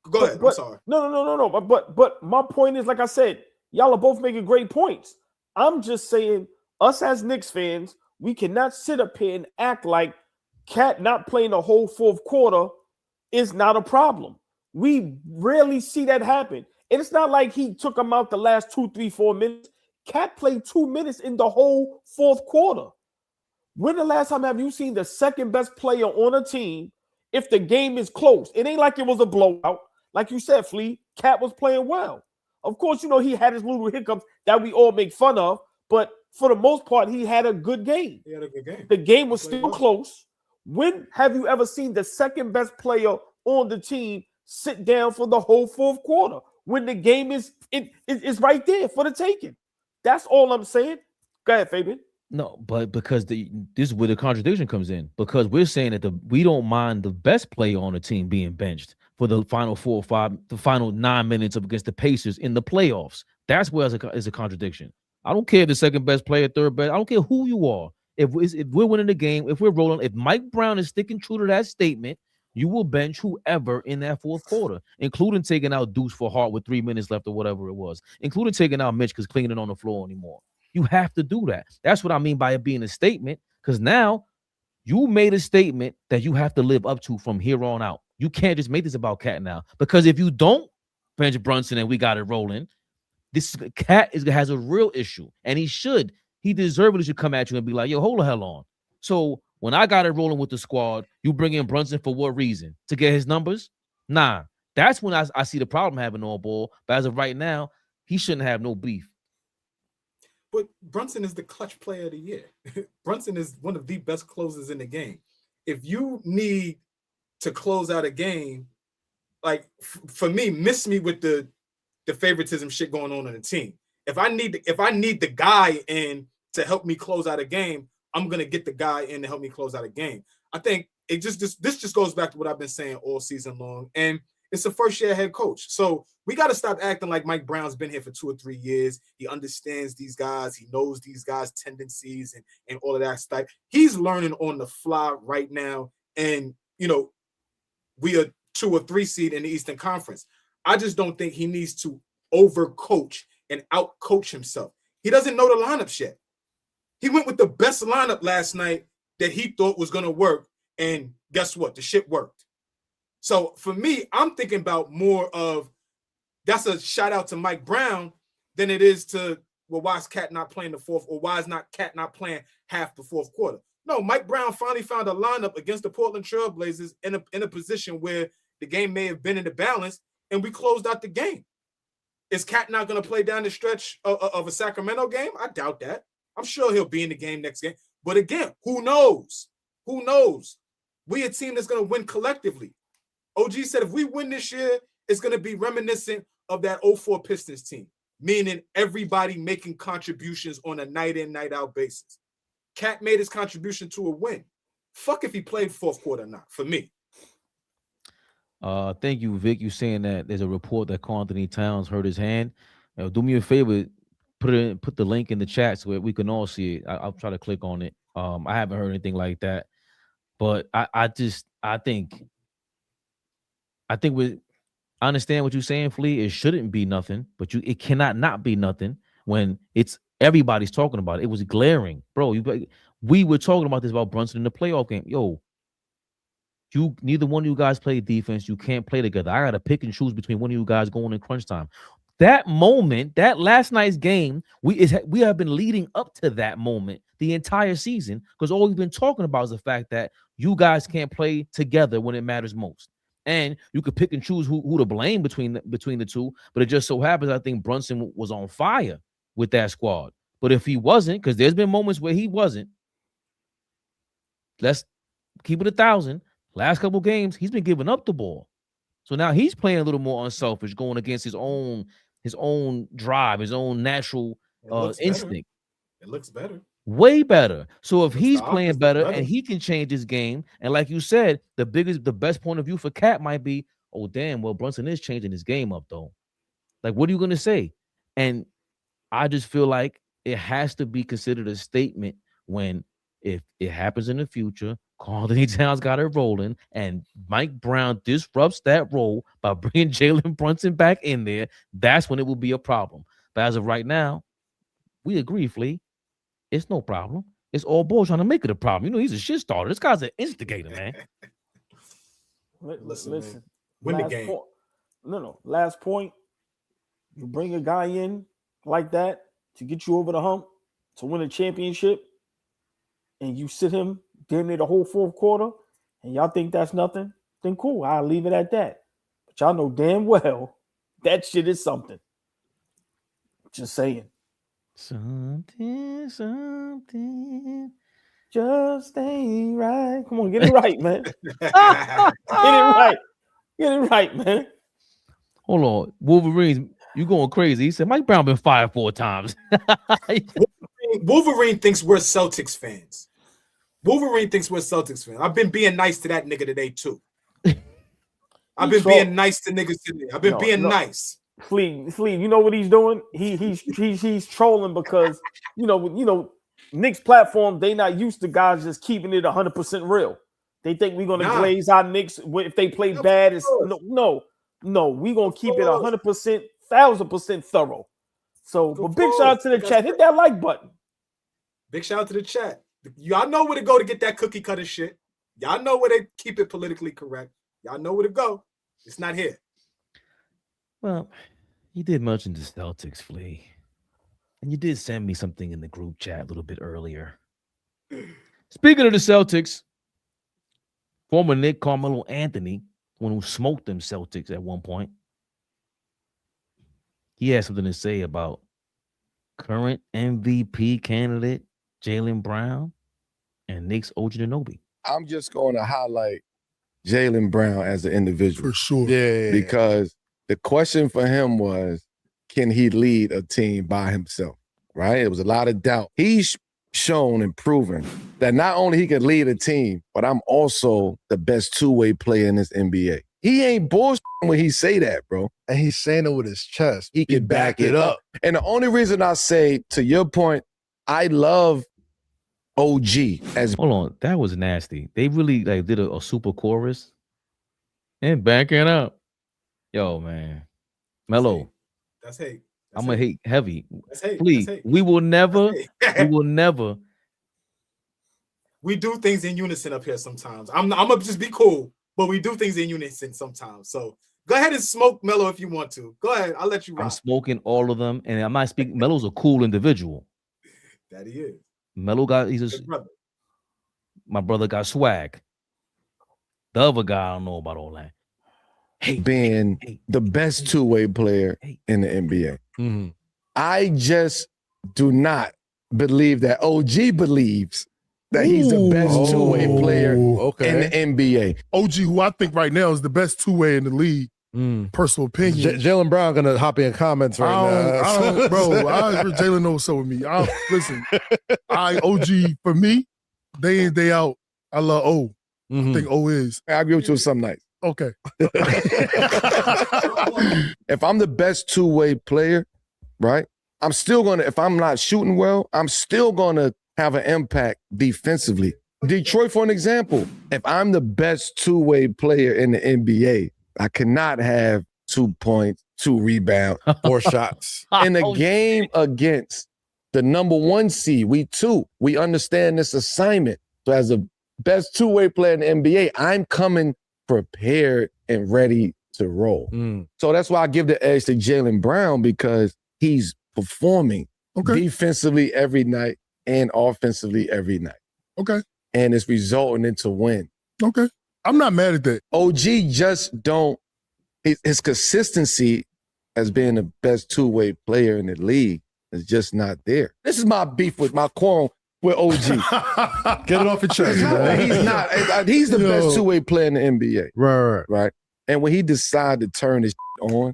go ahead. I'm sorry. No. But my point is, like I said, y'all are both making great points. I'm just saying, us as Knicks fans, we cannot sit up here and act like Cat not playing the whole fourth quarter is not a problem. We rarely see that happen. And it's not like he took him out the last 2, 3, 4 minutes. Cat played 2 minutes in the whole fourth quarter. When the last time have you seen the second best player on a team if the game is close? It ain't like it was a blowout. Like you said, Flea, Cat was playing well. Of course, he had his little hiccups that we all make fun of, but for the most part, he had a good game. He had a good game. The game was still close. When have you ever seen the second best player on the team sit down for the whole fourth quarter when the game is right there for the taking? That's all I'm saying. Go ahead, Fabian. No, but because this is where the contradiction comes in. Because we're saying that we don't mind the best player on the team being benched for the final 4 or 5, the final 9 minutes up against the Pacers in the playoffs. That's where is a contradiction. I don't care if the second best player, third best. I don't care who you are. If we're winning the game, if we're rolling, if Mike Brown is sticking true to that statement, you will bench whoever in that fourth quarter, including taking out Deuce for Hart with 3 minutes left or whatever it was, including taking out Mitch because cleaning on the floor anymore. You have to do that. That's what I mean by it being a statement, because now you made a statement that you have to live up to from here on out. You can't just make this about Cat now, because if you don't bench Brunson and we got it rolling, this Cat has a real issue, and he deservedly should come at you and be like, yo, hold the hell on. So when I got it rolling with the squad, you bring in Brunson for what reason? To get his numbers? Nah, that's when I see the problem having AllBall. But as of right now, he shouldn't have no beef. But Brunson is the clutch player of the year. Brunson is one of the best closers in the game. If you need to close out a game, like for me, miss me with the favoritism shit going on the team. If I need the guy in to help me close out a game, I'm gonna get the guy in to help me close out a game. I think this just goes back to what I've been saying all season long. And It's a first-year head coach. So we got to stop acting like Mike Brown's been here for 2 or 3 years. He understands these guys. He knows these guys' tendencies and all of that stuff. He's learning on the fly right now. And, we are 2 or 3 seed in the Eastern Conference. I just don't think he needs to overcoach and outcoach himself. He doesn't know the lineups yet. He went with the best lineup last night that he thought was going to work. And guess what? The shit worked. So for me, I'm thinking about more of that's a shout out to Mike Brown than it is to, well, why is Cat not playing the fourth, or why is Cat not playing half the fourth quarter? No, Mike Brown finally found a lineup against the Portland Trailblazers in a position where the game may have been in the balance, and we closed out the game. Is Cat not going to play down the stretch of a Sacramento game? I doubt that. I'm sure he'll be in the game next game. But again, who knows? Who knows? We a team that's going to win collectively. OG said if we win this year, it's going to be reminiscent of that 04 Pistons team, meaning everybody making contributions on a night-in, night-out basis. Cat made his contribution to a win. Fuck if he played fourth quarter or not, for me. Thank you, Vic. You saying that there's a report that Karl-Anthony Towns hurt his hand. Do me a favor, put the link in the chat so we can all see it. I'll try to click on it. I haven't heard anything like that, but I think I understand what you're saying, Flea. It shouldn't be nothing, but it cannot not be nothing when it's everybody's talking about it. It was glaring, bro. We were talking about this about Brunson in the playoff game. Yo, neither one of you guys play defense. You can't play together. I gotta pick and choose between one of you guys going in crunch time. That moment, that last night's game, we have been leading up to that moment the entire season, because all we've been talking about is the fact that you guys can't play together when it matters most. And you could pick and choose who to blame between the two, but it just so happens I think Brunson was on fire with that squad. But if he wasn't, because there's been moments where he wasn't, let's keep it 1,000. Last couple games, he's been giving up the ball. So now he's playing a little more unselfish, going against his own drive, his own natural instinct. It looks better. Way better. So if he's playing better and he can change his game, and like you said, the best point of view for Cat might be, oh damn, well, Brunson is changing his game up though. Like, what are you gonna say? And I just feel like it has to be considered a statement when, if it happens in the future, Karl-Anthony Towns got it rolling, and Mike Brown disrupts that role by bringing Jalen Brunson back in there, that's when it will be a problem. But as of right now, we agree, Flea. It's no problem. It's AllBall trying to make it a problem. He's a shit starter. This guy's an instigator, man. Listen. Win the game. Last point. You bring a guy in like that to get you over the hump to win a championship, and you sit him damn near the whole fourth quarter, and y'all think that's nothing, then cool. I'll leave it at that. But y'all know damn well that shit is something. Just saying. Something just ain't right. Come on, get it right, man. Get it right, man. Hold on. Wolverines, you going crazy. He said Mike Brown been fired 4 times. Wolverine thinks we're Celtics fans. I've been being nice to that nigga today, too. I've been being nice to niggas today. I've been being nice. Flea, you know what he's doing? He's trolling because you know Knicks platform, they not used to guys just keeping it 100% real. They think we're gonna glaze our Knicks if they play bad. No, we're gonna keep it 100%, 1,000% thorough. So, but big shout out to the chat. Hit that like button. Big shout out to the chat. Y'all know where to go to get that cookie cutter shit. Y'all know where they keep it politically correct. Y'all know where to go. It's not here. Well, you did mention the Celtics, Flea. And you did send me something in the group chat a little bit earlier. Speaking of the Celtics, former Knick Carmelo Anthony, one who smoked them Celtics at one point, he had something to say about current MVP candidate Jaylen Brown and Knicks OG Anunoby. I'm just going to highlight Jaylen Brown as an individual. For sure. Yeah. Because the question for him was, can he lead a team by himself, right? It was a lot of doubt. He's shown and proven that not only he can lead a team, but I'm also the best two-way player in this NBA. He ain't bullshit when he say that, bro. And he's saying it with his chest. He can back it up. And the only reason I say, to your point, I love OG as Hold on, that was nasty. They really like did a super chorus and backing up. Yo, man, Melo, That's hate. I'm gonna hate heavy. That's hate. Please, That's hate. we will never, That's we hate. will never. We do things in unison up here sometimes. I'm gonna just be cool, but we do things in unison sometimes. So go ahead and smoke Melo if you want to. Go ahead, I'll let you rock. I'm smoking all of them, and I'm not speaking. Melo's a cool individual. That he is. Melo he's a Good brother. My brother got swag. The other guy, I don't know about all that. being the best two-way player in the NBA. Mm-hmm. I just do not believe that OG believes that he's the best two-way player in the NBA. OG, who I think right now is the best two-way in the league. Personal opinion. Jalen Brown gonna hop in comments right now. Jalen knows so with me. Listen, OG for me, day in, day out, I love O. I think O is. I agree with you some nights. Okay. If I'm the best two-way player, right, I'm still gonna, if I'm not shooting well, I'm still gonna have an impact defensively. Detroit, for an example, if I'm the best two-way player in the NBA, I cannot have 2 points, 2 rebounds, 4 shots. In a game against the number 1 seed, we understand this assignment. So as a best two-way player in the NBA, I'm coming prepared and ready to roll. So that's why I give the edge to Jalen Brown, because he's performing defensively every night and offensively every night. Okay. And it's resulting into win. Okay. I'm not mad at that. OG just don't, his consistency as being the best two-way player in the league is just not there. This is my beef with my quarrel with OG. Get it off your chest. He's the best two-way player in the NBA. Right. And when he decided to turn his on,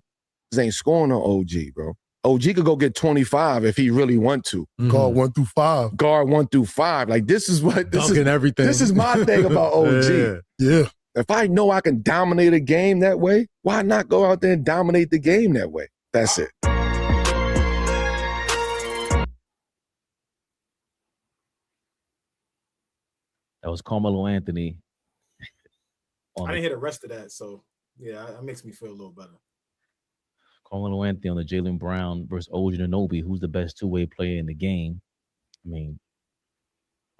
this ain't scoring on OG, bro. OG could go get 25 if he really want to. Guard 1 through 5. Guard 1 through 5. Like, this is everything. This is my thing about OG. Yeah. If I know I can dominate a game that way, why not go out there and dominate the game that way? That's it. That was Carmelo Anthony. I didn't hear the rest of that, so yeah, that makes me feel a little better. Carmelo Anthony on the Jalen Brown versus OG Anunoby, who's the best two-way player in the game. I mean,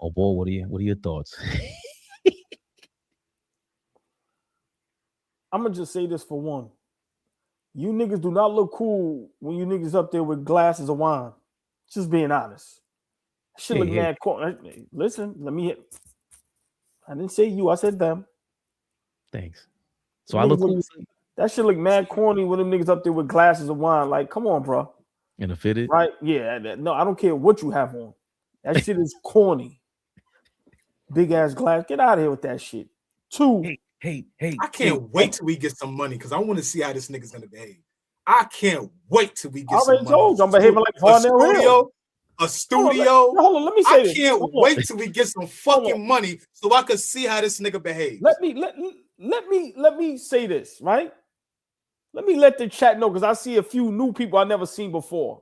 AllBall, what are your thoughts? I'm gonna just say this for one. You niggas do not look cool when you niggas up there with glasses of wine. Just being honest. Shit look mad cool. Listen, let me hit. I didn't say you, I said them. Thanks. So I look cool. That shit look mad corny when them niggas up there with glasses of wine. Like, come on, bro. In a fitted? Right? Yeah. No, I don't care what you have on. That shit is corny. Big ass glass. Get out of here with that shit. 2. Hey. I can't wait till we get some money, because I want to see how this nigga's gonna behave. I can't wait till we get some money. I already told you I'm behaving like Parnell Hill. A studio. Hold on, let me say this. I can't wait till we get some fucking money so I can see how this nigga behaves. Let me say this, right? Let me let the chat know, because I see a few new people I never seen before.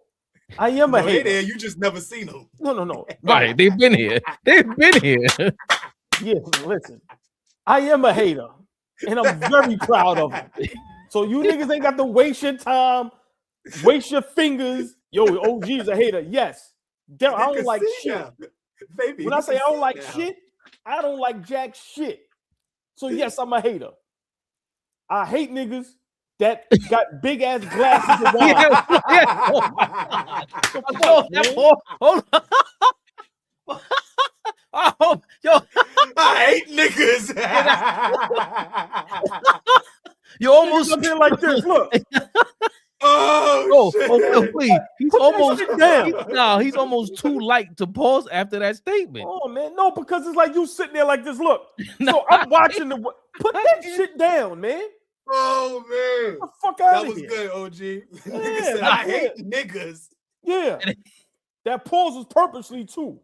I am a hater. There, you just never seen them. No. Right, they've been here. Yeah, listen. I am a hater, and I'm very proud of it. So you niggas ain't got to waste your time, waste your fingers. Yo, OG's a hater. Yes. I don't like shit. Baby, when I say I don't like shit, I don't like jack shit. So yes, I'm a hater. I hate niggas that got big ass glasses of wine. Oh, yo, I hate niggas. You almost something like this. Look. Please. He's almost down. He's almost too light to pause after that statement. Oh man, no, because it's like you sitting there like this. Look, so I'm watching put that shit down, man. Oh man, get the fuck out of here. That was good, OG. Nigga said, I hate niggas. Yeah, that pause was purposely too.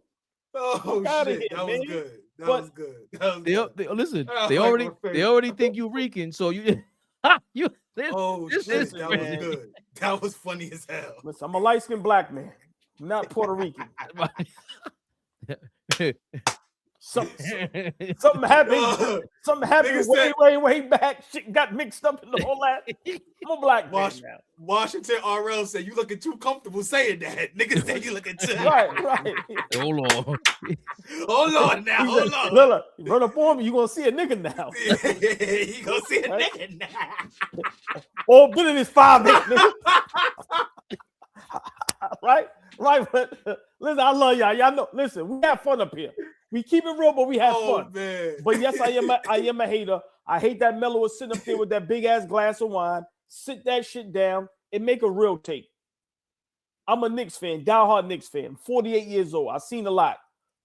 Oh shit, that was good. That was good. Listen, they already think you reeking, so you. Oh this shit, is that was man. good. That was funny as hell. Listen, I'm a light-skinned black man, not Puerto Rican. Something happened. Yo, Something happened nigga said- way back. Shit got mixed up in the whole that. I'm a black man now. Washington RL said you looking too comfortable saying that. Nigga said you looking too. Right. Hold on. Hold on now. He Hold said, on. Look, run up on me. You gonna see a nigga now. You gonna see a Right? nigga now. All been in this 5'8", nigga. Right. But listen, I love y'all. Y'all know. Listen, we have fun up here. We keep it real, but we have fun. Man. But yes, I am a hater. I hate that Melo is sitting up there with that big ass glass of wine. Sit that shit down and make a real tape. I'm a Knicks fan, diehard Knicks fan. 48 years old. I've seen a lot.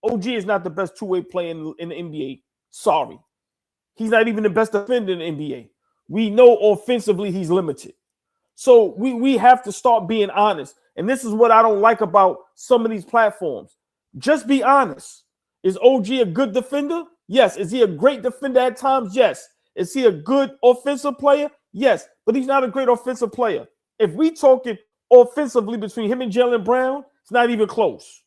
OG is not the best two-way player in the NBA. Sorry. He's not even the best defender in the NBA. We know offensively he's limited. So we have to start being honest. And this is what I don't like about some of these platforms. Just be honest. Is OG a good defender? Yes. Is he a great defender at times? Yes. Is he a good offensive player? Yes. But he's not a great offensive player. If we talking offensively between him and Jaylen Brown, it's not even close.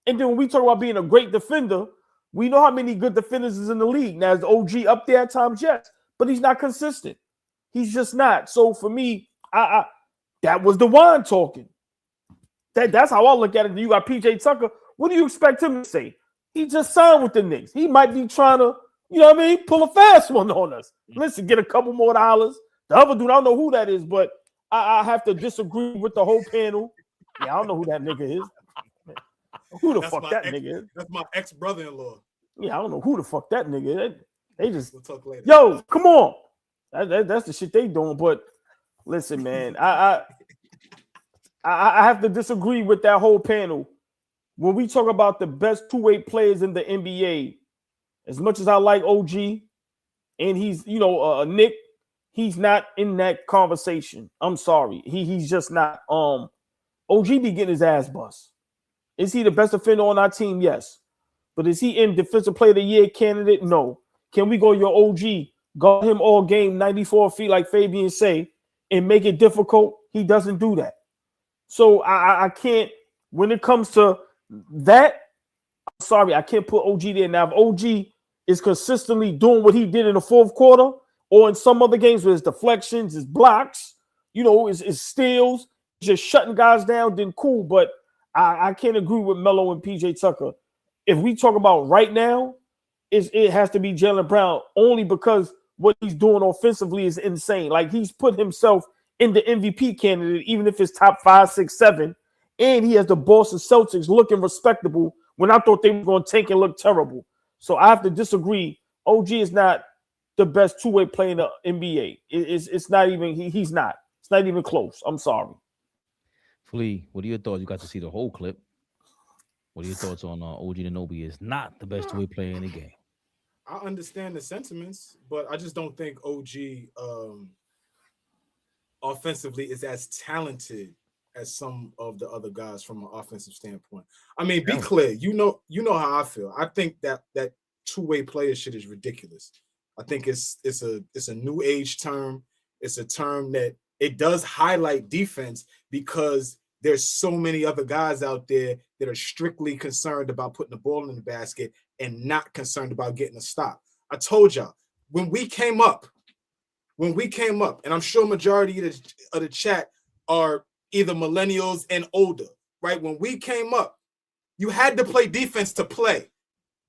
And then when we talk about being a great defender, we know how many good defenders is in the league. Now, is OG up there at times? Yes. But he's not consistent. He's just not. So for me, I that was the wine talking. That's how I look at it. You got PJ Tucker. What do you expect him to say? He just signed with the Knicks. He might be trying to, you know what I mean, pull a fast one on us. Listen, get a couple more dollars. The other dude, I don't know who that is, but I have to disagree with the whole panel. Yeah, I don't know who that nigga is. Who the fuck that nigga is? That's my ex-brother-in-law. Yeah, I don't know who the fuck that nigga is. They just, We'll talk later. yo, come on. That's the shit they doing. But listen, man, I have to disagree with that whole panel. When we talk about the best two-way players in the NBA, as much as I like OG and he's, Knick, he's not in that conversation. I'm sorry. He's just not. OG be getting his ass bust. Is he the best defender on our team? Yes. But is he in Defensive Player of the Year candidate? No. Can we go your OG, guard him all game, 94 feet like Fabian say, and make it difficult? He doesn't do that. So I can't, when it comes to that, I'm sorry, I can't put OG there. Now, if OG is consistently doing what he did in the fourth quarter or in some other games with his deflections, his blocks, his steals, just shutting guys down, then cool. But I can't agree with Melo and PJ Tucker. If we talk about right now, it has to be Jaylen Brown only because what he's doing offensively is insane. Like he's put himself in the MVP candidate, even if it's top 5, 6, 7. And he has the Boston Celtics looking respectable when I thought they were going to tank and look terrible. So I have to disagree. OG is not the best two-way player in the NBA. It's not even, he's not. It's not even close. I'm sorry. Flea, what are your thoughts? You got to see the whole clip. What are your thoughts on OG Anunoby is not the best two-way player in the game? I understand the sentiments, but I just don't think OG offensively is as talented as some of the other guys from an offensive standpoint. I mean, be clear. You know how I feel. I think that two-way player shit is ridiculous. I think it's a new age term. It's a term that it does highlight defense because there's so many other guys out there that are strictly concerned about putting the ball in the basket and not concerned about getting a stop. I told y'all when we came up, and I'm sure majority of the chat are either millennials and older, right? When we came up, you had to play defense to play.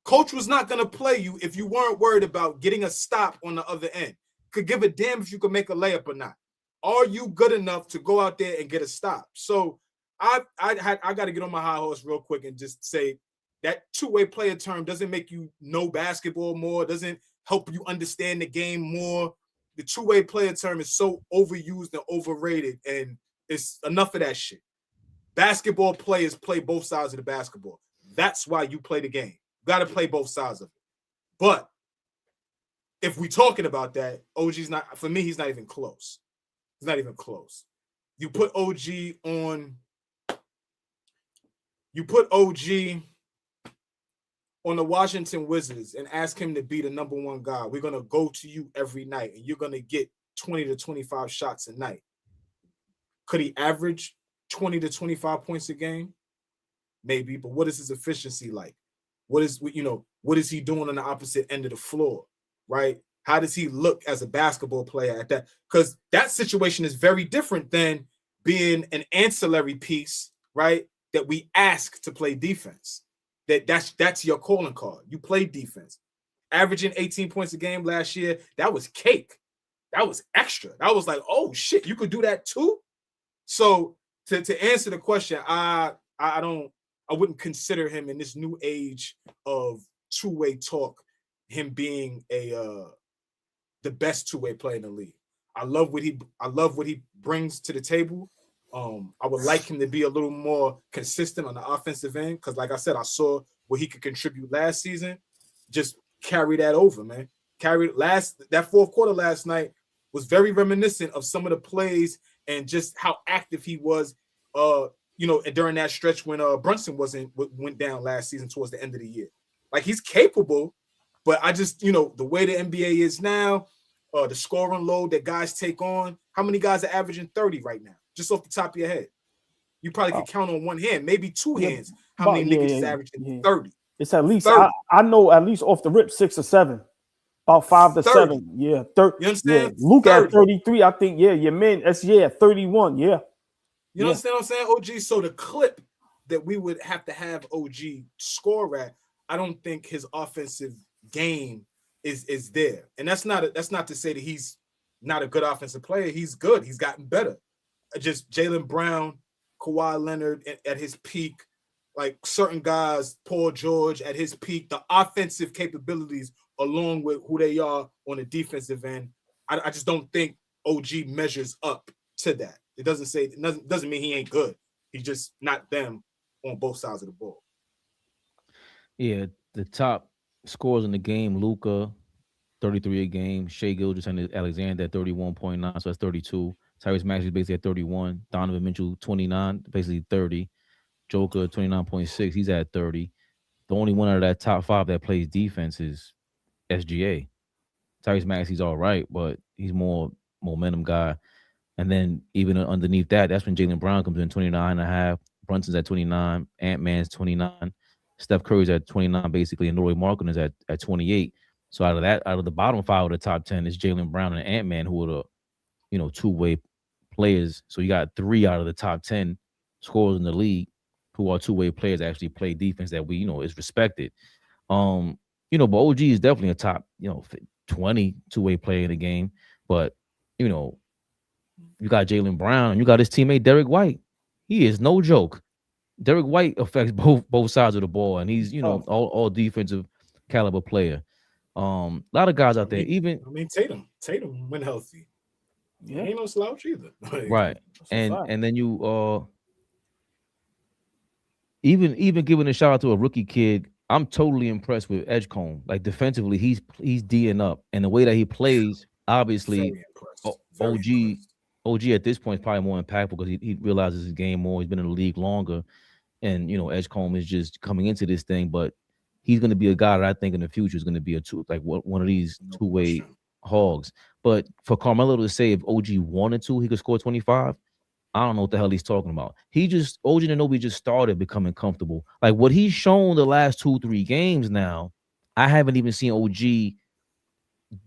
Coach was not going to play you if you weren't worried about getting a stop on the other end. Could give a damn if you could make a layup or not. Are you good enough to go out there and get a stop? So I got to get on my high horse real quick and just say that two-way player term doesn't make you know basketball more, doesn't help you understand the game more. The two-way player term is so overused and overrated, and it's enough of that shit. Basketball players play both sides of the basketball. That's why you play the game. You got to play both sides of it. But if we're talking about that, OG's not, for me, he's not even close. He's not even close. You put OG on the Washington Wizards and ask him to be the number one guy. We're going to go to you every night, and you're going to get 20 to 25 shots a night. Could he average 20 to 25 points a game? Maybe, but what is his efficiency like? What is he doing on the opposite end of the floor, right? How does he look as a basketball player at that? Because that situation is very different than being an ancillary piece, right? That we ask to play defense. That's your calling card. You play defense. Averaging 18 points a game last year, that was cake. That was extra. That was like, oh shit, you could do that too. So to answer the question, I wouldn't consider him in this new age of two-way talk, him being the best two-way player in the league. I love what he brings to the table. I would like him to be a little more consistent on the offensive end because, like I said, I saw what he could contribute last season. Just carry that over, man. That fourth quarter last night was very reminiscent of some of the plays and just how active he was. During that stretch when Brunson went down last season towards the end of the year. Like, he's capable, but I just, the way the NBA is now, the scoring load that guys take on, how many guys are averaging 30 right now? Just off the top of your head. You probably could count on one hand, maybe two hands, how many niggas is averaging 30. It's at least, 30. I know at least off the rip, 6 or 7. About 5 to 30. 7. Yeah. 30. You understand? Yeah. Luke 30. at 33, I think. Yeah, your man, that's 31. Yeah. You understand what I'm saying, OG? So the clip that we would have to have OG score at, I don't think his offensive game is there. And that's not to say that he's not a good offensive player. He's good. He's gotten better. Just Jaylen Brown, Kawhi Leonard at his peak, like certain guys, Paul George at his peak, the offensive capabilities along with who they are on the defensive end. I just don't think OG measures up to that. It doesn't mean he ain't good. He's just not them on both sides of the ball. Yeah, the top scores in the game: Luka, 33 a game; Shai Gilgeous-Alexander at 31.9, so that's 32. Tyrese Maxey basically at 31. Donovan Mitchell 29, basically 30. Joker 29.6, he's at 30. The only one out of that top 5 that plays defense is SGA. Tyrese Maxey's all right, but he's more momentum guy. And then even underneath that, that's when Jaylen Brown comes in, 29.5. Brunson's at 29. Ant-Man's 29. Steph Curry's at 29, basically, and Lauri Markkanen is at 28. So out of the bottom 5 of the top 10 is Jaylen Brown and Ant-Man, who are the two-way players. So you got 3 out of the top 10 scorers in the league who are two-way players that actually play defense that we is respected. But OG is definitely a top 20 two-way player in the game. But you got Jaylen Brown and you got his teammate Derek White. He is no joke. Derek White affects both sides of the ball, and he's all defensive caliber player. A lot of guys out there, Tatum when healthy, he ain't no slouch either. Right, and then you even giving a shout out to a rookie kid. I'm totally impressed with Edgecombe. Like, defensively, he's D'ing up, and the way that he plays, obviously, OG at this point is probably more impactful because he realizes his game more. He's been in the league longer, and Edgecombe is just coming into this thing. But he's going to be a guy that I think in the future is going to be one of these two-way hogs. But for Carmelo to say if OG wanted to, he could score 25. I don't know what the hell he's talking about. OG Anunoby just started becoming comfortable. Like, what he's shown the last 2-3 games now, I haven't even seen OG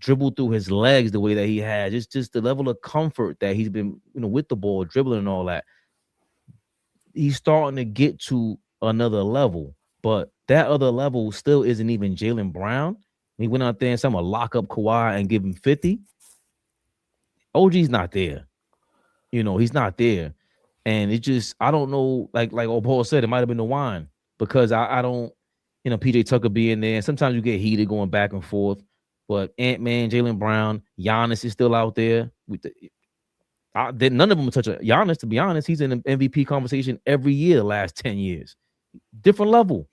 dribble through his legs the way that he had. It's just the level of comfort that he's been, with the ball, dribbling and all that. He's starting to get to another level, but that other level still isn't even Jaylen Brown. He went out there and someone lock up Kawhi and give him 50. OG's not there. He's not there. And it just, I don't know, like Paul said, it might have been the wine because I don't, PJ Tucker being there. And sometimes you get heated going back and forth. But Ant-Man, Jaylen Brown, Giannis is still out there. None of them touch Giannis, to be honest. He's in the MVP conversation every year the last 10 years. Different level.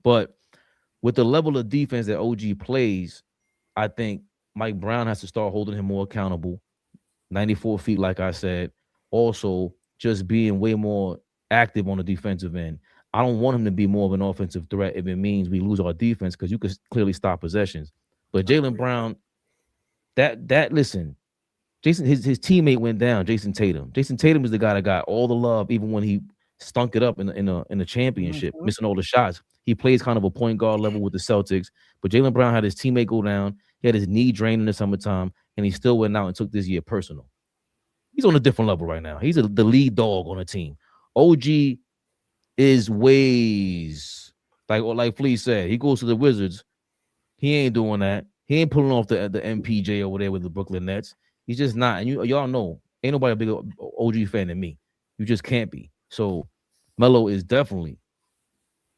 But with the level of defense that OG plays, I think Mike Brown has to start holding him more accountable. 94 feet, like I said. Also, just being way more active on the defensive end. I don't want him to be more of an offensive threat if it means we lose our defense because you could clearly stop possessions. But Jaylen Brown, Listen, Jason, his teammate went down. Jason Tatum. Jason Tatum is the guy that got all the love, even when he stunk it up in the championship, missing all the shots. He plays kind of a point guard level with the Celtics, but Jaylen Brown had his teammate go down. He had his knee drained in the summertime, and he still went out and took this year personal. He's on a different level right now. He's the lead dog on the team. OG is ways like Flea said. He goes to the Wizards. He ain't doing that. He ain't pulling off the MPJ over there with the Brooklyn Nets. He's just not. And y'all know, ain't nobody a bigger OG fan than me. You just can't be. So Melo is definitely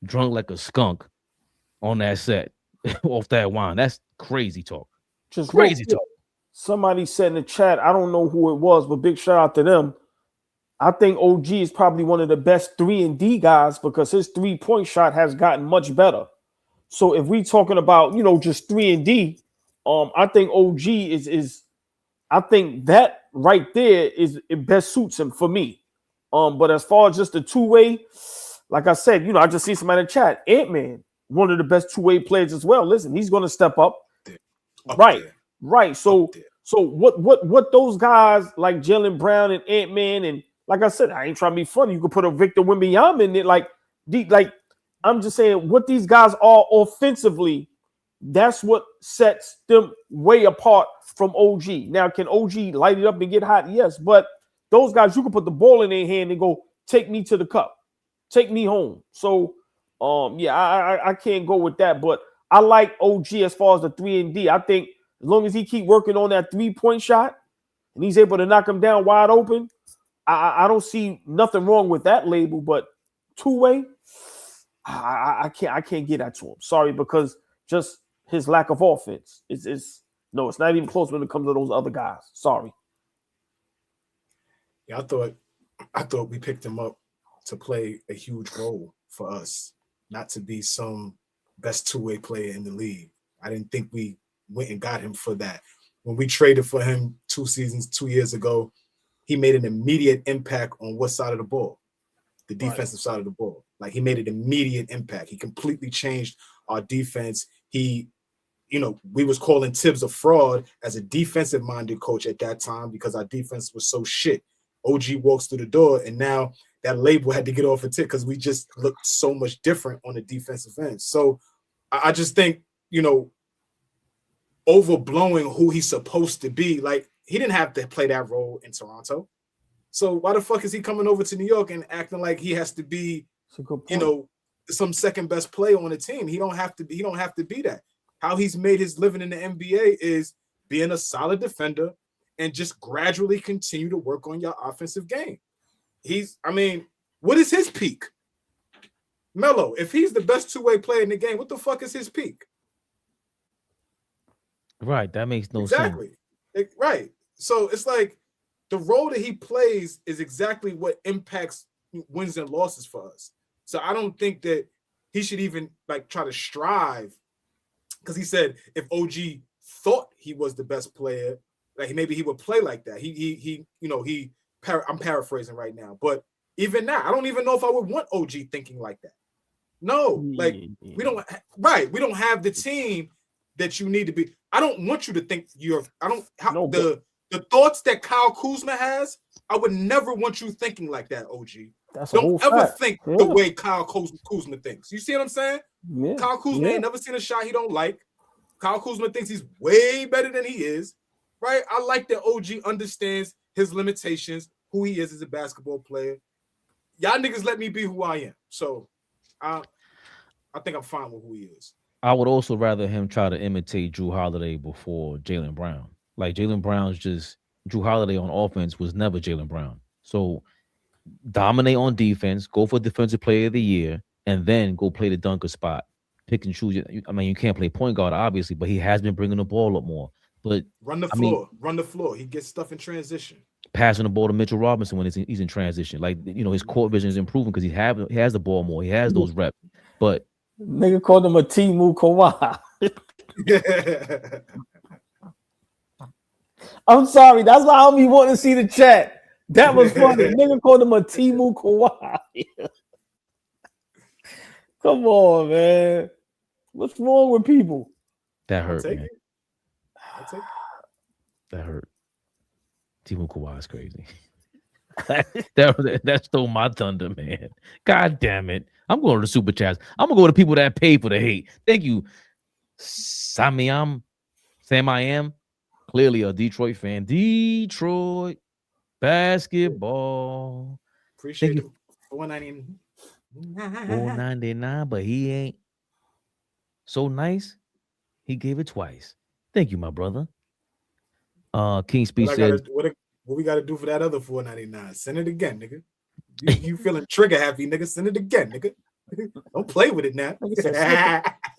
drunk like a skunk on that set off that wine. That's crazy talk. Just crazy talk. Somebody said in the chat, I don't know who it was, but big shout out to them. I think OG is probably one of the best 3-and-D guys because his 3-point shot has gotten much better. So if we talking about, just 3-and-D, I think OG is I think that right there it best suits him for me. But as far as just the two-way, like I said, I just see somebody in the chat. Ant-Man, one of the best two-way players as well. Listen, he's going to step up. Right. So what those guys like Jaylen Brown and Ant-Man, and like I said, I ain't trying to be funny. You could put a Victor Wembanyama in it. Like I'm just saying what these guys are offensively, that's what sets them way apart from OG. Now, can OG light it up and get hot? Yes, but those guys, you can put the ball in their hand and go, take me to the cup, take me home. So, I can't go with that, but I like OG as far as the 3-and-D. I think as long as he keep working on that 3-point shot and he's able to knock him down wide open, I don't see nothing wrong with that label. But two-way, I can't get that to him. Sorry, because just his lack of offense. It's not even close when it comes to those other guys. Sorry. Yeah, I thought we picked him up to play a huge role for us, not to be some best two-way player in the league. I didn't think we went and got him for that. When we traded for him 2 years ago, he made an immediate impact on what side of the ball? The defensive side of the ball. Like, he made an immediate impact. He completely changed our defense. We was calling Tibbs a fraud as a defensive-minded coach at that time because our defense was so shit. OG walks through the door, and now that label had to get off a tick because we just looked so much different on the defensive end. So I just think, overblowing who he's supposed to be. Like, he didn't have to play that role in Toronto. So why the fuck is he coming over to New York and acting like he has to be, some second best player on the team? He don't have to be that. How he's made his living in the NBA is being a solid defender and just gradually continue to work on your offensive game. What is his peak? Melo, if he's the best two-way player in the game, what the fuck is his peak? Right, that makes no sense. Right. So it's like the role that he plays is exactly what impacts wins and losses for us. So I don't think that he should even try to strive, because he said if OG thought he was the best player, maybe he would play like that. I'm paraphrasing right now, but even now, I don't even know if I would want OG thinking like that. No, we don't have the team that you need to be. I don't want you to think the thoughts that Kyle Kuzma has. I would never want you thinking like that, OG. Don't ever think the way Kyle Kuzma thinks. You see what I'm saying? Yeah. Kyle Kuzma ain't never seen a shot he don't like. Kyle Kuzma thinks he's way better than he is. Right? I like that OG understands his limitations, who he is as a basketball player. Y'all niggas let me be who I am. So I think I'm fine with who he is. I would also rather him try to imitate Drew Holiday before Jaylen Brown. Like, Jaylen Brown's just Drew Holiday on offense was never Jaylen Brown. So dominate on defense, go for Defensive Player of the Year, and then go play the dunker spot. Pick and choose. You can't play point guard, obviously, but he has been bringing the ball up more. But run the floor. He gets stuff in transition. Passing the ball to Mitchell Robinson when he's in transition. His court vision is improving because he has the ball more. He has those reps. But nigga called him a Timu Kawhi. I'm sorry. That's why I don't be wanting to see the chat. That was funny. Nigga called him a Timu Kawhi. Come on, man. What's wrong with people? That hurt, man. That hurt. Timo Kawhi is crazy. that stole my thunder, man. God damn it. I'm going to the super chats. I'm going to go to people that pay for the hate. Thank you. Sam I am clearly a Detroit fan. Detroit basketball. Appreciate Thank it. $4.99. $4.99, but he ain't so nice. He gave it twice. Thank you, my brother. King Speech said, What we got to do for that other $4.99? Send it again, nigga. You feeling trigger happy, nigga? Send it again, nigga. Don't play with it now.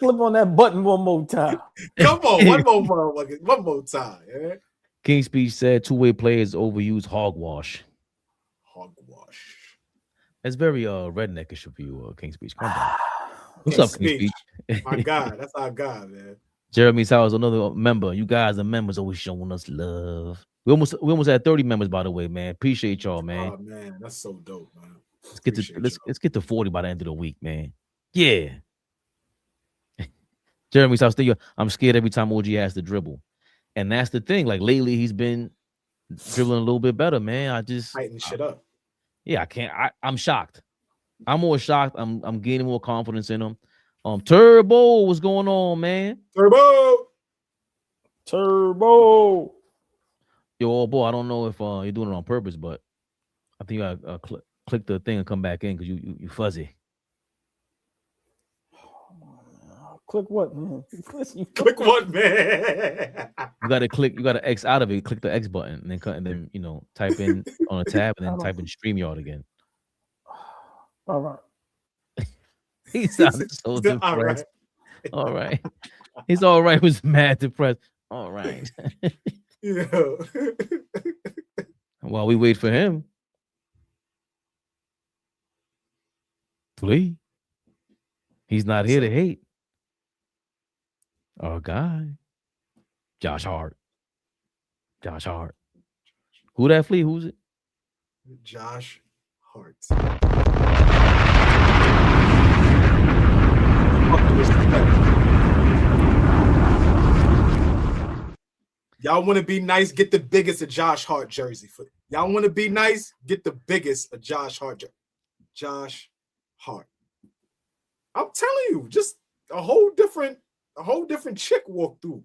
Flip on that button one more time. Come on, one more time. Yeah? King Speech said two-way players overuse hogwash. Hogwash. That's very redneckish of you, King Speech. Calm down. What's up, King Speech? My God, that's our God, man. Jeremy Sowers, another member. You guys are members, always showing us love. We almost had 30 members, by the way, man. Appreciate y'all, man. Oh man, that's so dope, man. Let's get to 40 by the end of the week, man. Yeah. Jeremy Sowers, I'm scared every time OG has to dribble. And that's the thing. Like lately, he's been dribbling a little bit better, man. I just tighten shit up. Yeah, I can't. I'm shocked. I'm more shocked. I'm gaining more confidence in him. Turbo, what's going on, man? Turbo. Yo, old boy, I don't know if you're doing it on purpose, but I think you gotta click the thing and come back in because you fuzzy. Click what, man? Click what, man? You gotta X out of it, click the X button, and then type in on a tab and then type in StreamYard again. All right. He sounded so depressed. All right. He's all right. Was mad depressed. All right. Yeah. While we wait for him. Please. He's not here to hate. Our guy. Josh Hart. Who that Flea? Who's it? Josh Hart. Y'all want to be nice? Get the biggest of Josh Hart jersey. Y'all want to be nice? Get the biggest of Josh Hart jersey. Josh Hart. I'm telling you, just a whole different chick walked through.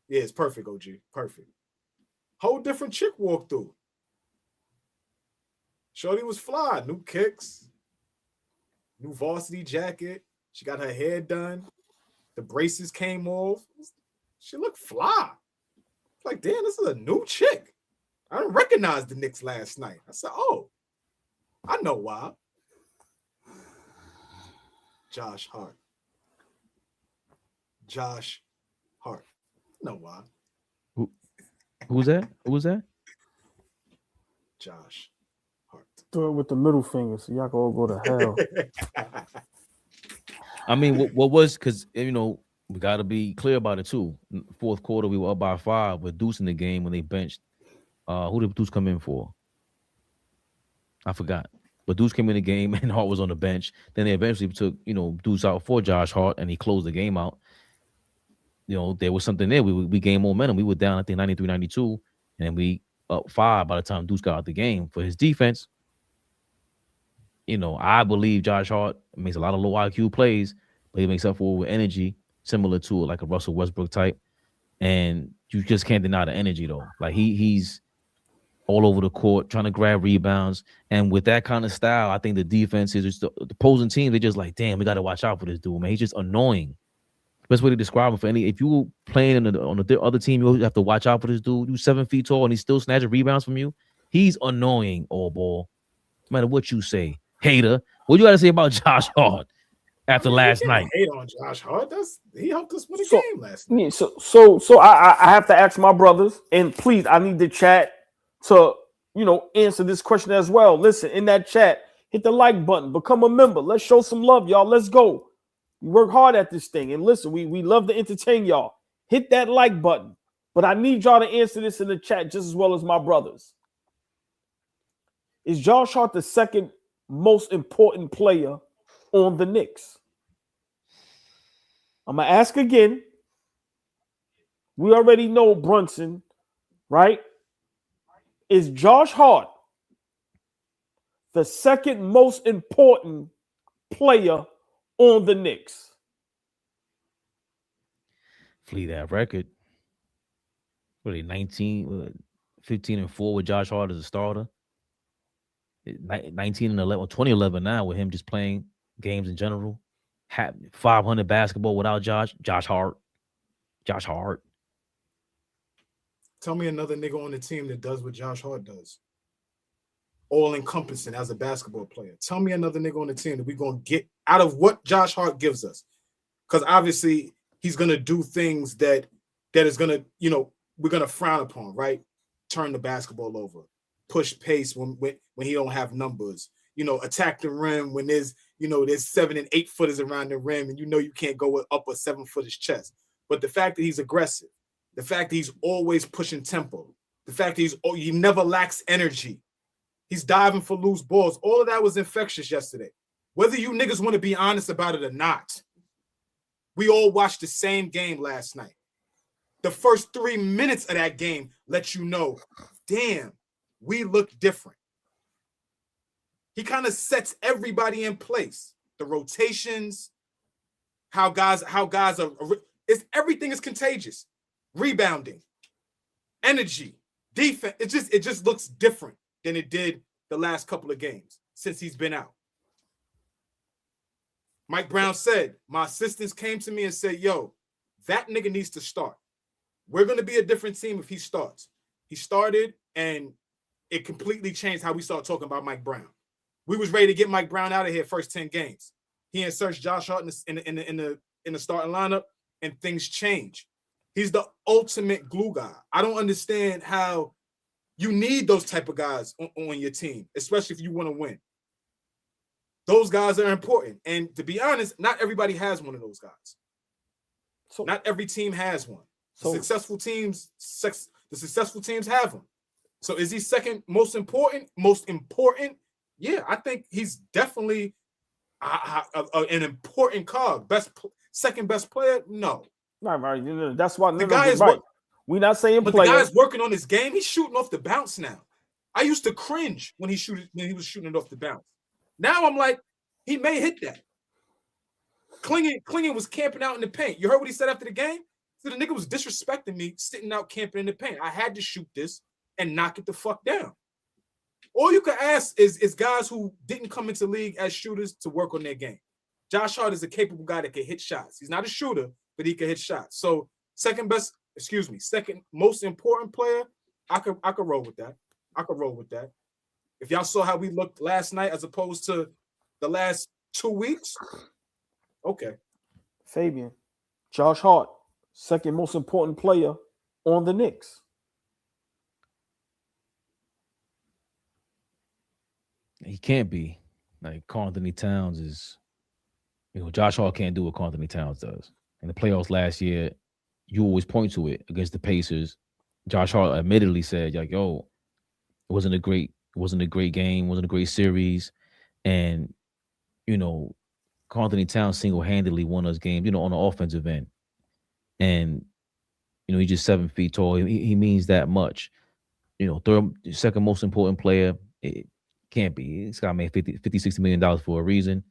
Yeah, it's perfect, OG. Perfect. Whole different chick walked through. Shorty was fly. New kicks. New varsity jacket. She got her hair done. The braces came off. She looked fly. Like, damn, this is a new chick. I didn't recognize the Knicks last night. I said, oh, I know why. Josh Hart. Josh Hart. I know why. Who's that? Josh Hart. Do it with the middle finger so y'all can all go to hell. I mean, what was, because, we got to be clear about it, too. Fourth quarter, we were up by 5 with Deuce in the game when they benched. Who did Deuce come in for? I forgot. But Deuce came in the game and Hart was on the bench. Then they eventually took, Deuce out for Josh Hart, and he closed the game out. There was something there. We gained momentum. We were down, I think, 93-92, and we up 5 by the time Deuce got out the game. For his defense, I believe Josh Hart makes a lot of low IQ plays, but he makes up for it with energy, similar to like a Russell Westbrook type. And you just can't deny the energy, though. Like he's all over the court trying to grab rebounds. And with that kind of style, I think the defense is just the opposing team. They're just like, damn, we got to watch out for this dude, man. He's just annoying. Best way to describe him for if you were playing on the other team, you have to watch out for this dude. You're 7 feet tall and he's still snatching rebounds from you. He's annoying, AllBall. No matter what you say, hater. What you got to say about Josh Hart after last night? Hate on Josh Hart. He helped us win a game last night. So I have to ask my brothers, and please, I need the chat to answer this question as well. Listen, in that chat, hit the like button, become a member. Let's show some love, y'all. Let's go. We work hard at this thing, and listen, we love to entertain y'all. Hit that like button, but I need y'all to answer this in the chat just as well as my brothers. Is Josh Hart the second most important player on the Knicks? I'm gonna ask again. We already know Brunson right? Is Josh Hart the second most important player on the Knicks? Flee that record. What are they, 15-4 with Josh Hart as a starter? 19 and 11, 2011 now with him just playing games in general. 500 basketball without Josh Hart. Josh Hart. Tell me another nigga on the team that does what Josh Hart does. All encompassing as a basketball player. Tell me another nigga on the team that we're going to get out of what Josh Hart gives us. Because obviously he's going to do things that is going to, we're going to frown upon, right? Turn the basketball over. Push pace when he don't have numbers. Attack the rim when there's 7 and 8 footers around the rim and you can't go up a 7 footer's chest. But the fact that he's aggressive, the fact that he's always pushing tempo, the fact that he never lacks energy, he's diving for loose balls. All of that was infectious yesterday. Whether you niggas want to be honest about it or not, we all watched the same game last night. The first 3 minutes of that game let you know, damn, we look different. He kind of sets everybody in place. The rotations, how guys are. Everything is contagious. Rebounding, energy, defense. It just looks different than it did the last couple of games since he's been out. Mike Brown said, my assistants came to me and said, yo, that nigga needs to start. We're going to be a different team if he starts. He started, and it completely changed how we started talking about Mike Brown. We was ready to get Mike Brown out of here first 10 games. He inserts Josh Hart in the starting lineup, and things change. He's the ultimate glue guy. I don't understand how you need those type of guys on your team, especially if you want to win. Those guys are important. And to be honest, not everybody has one of those guys. So not every team has one. The successful teams have them. So is he second most important? Most important? Yeah, I think he's definitely an important cog. Second best player? No. Right. That's why the guy is right. We're not saying but player. The guy's working on his game. He's shooting off the bounce now. I used to cringe when he was shooting it off the bounce. Now I'm like, he may hit that. Klingen was camping out in the paint. You heard what he said after the game? So the nigga was disrespecting me, sitting out camping in the paint. I had to shoot this and knock it the fuck down. All you can ask is guys who didn't come into the league as shooters to work on their game. Josh Hart is a capable guy that can hit shots. He's not a shooter, but he can hit shots. So second most important player, I could roll with that. I could roll with that. If y'all saw how we looked last night as opposed to the last 2 weeks, okay. Fabian, Josh Hart, second most important player on the Knicks. He can't be. Like Karl-Anthony Towns is, Josh Hart can't do what Karl-Anthony Towns does. In the playoffs last year, you always point to it against the Pacers. Josh Hart admittedly said, like, yo, it wasn't a great game, wasn't a great series. And, Karl-Anthony Towns single-handedly won us games, on the offensive end. And, he's just 7 feet tall. He means that much. Second most important player, it can't be. This guy made $50-60 million for a reason.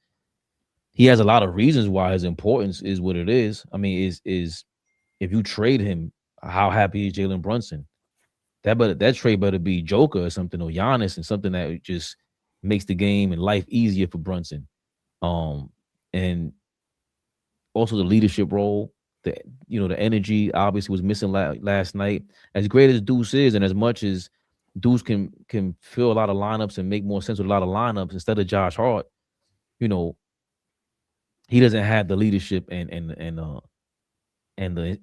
He has a lot of reasons why his importance is what it is. I mean, is if you trade him, how happy is Jalen Brunson? That trade better be Joker or something, or Giannis, and something that just makes the game and life easier for Brunson. And also the leadership role, the energy obviously was missing last night. As great as Deuce is, and as much as Deuce can fill a lot of lineups and make more sense with a lot of lineups instead of Josh Hart, he doesn't have the leadership and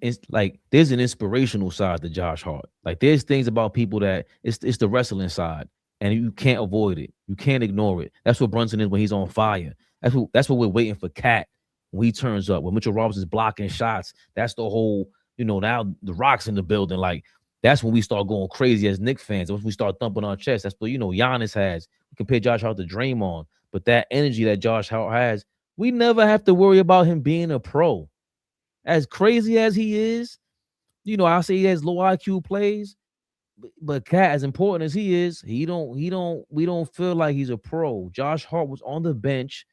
it's like there's an inspirational side to Josh Hart. Like there's things about people that it's the wrestling side, and you can't avoid it. You can't ignore it. That's what Brunson is when he's on fire. That's what we're waiting for Cat when he turns up. When Mitchell Robinson's blocking shots, that's the whole, now the Rock's in the building. Like that's when we start going crazy as Knicks fans. Once we start thumping our chest, that's what Giannis has. We compare Josh Hart to Draymond, but that energy that Josh Hart has, we never have to worry about him being a pro. As crazy as he is, I say he has low IQ plays. but Cat, as important as he is, we don't feel like he's a pro. Josh Hart was on the bench,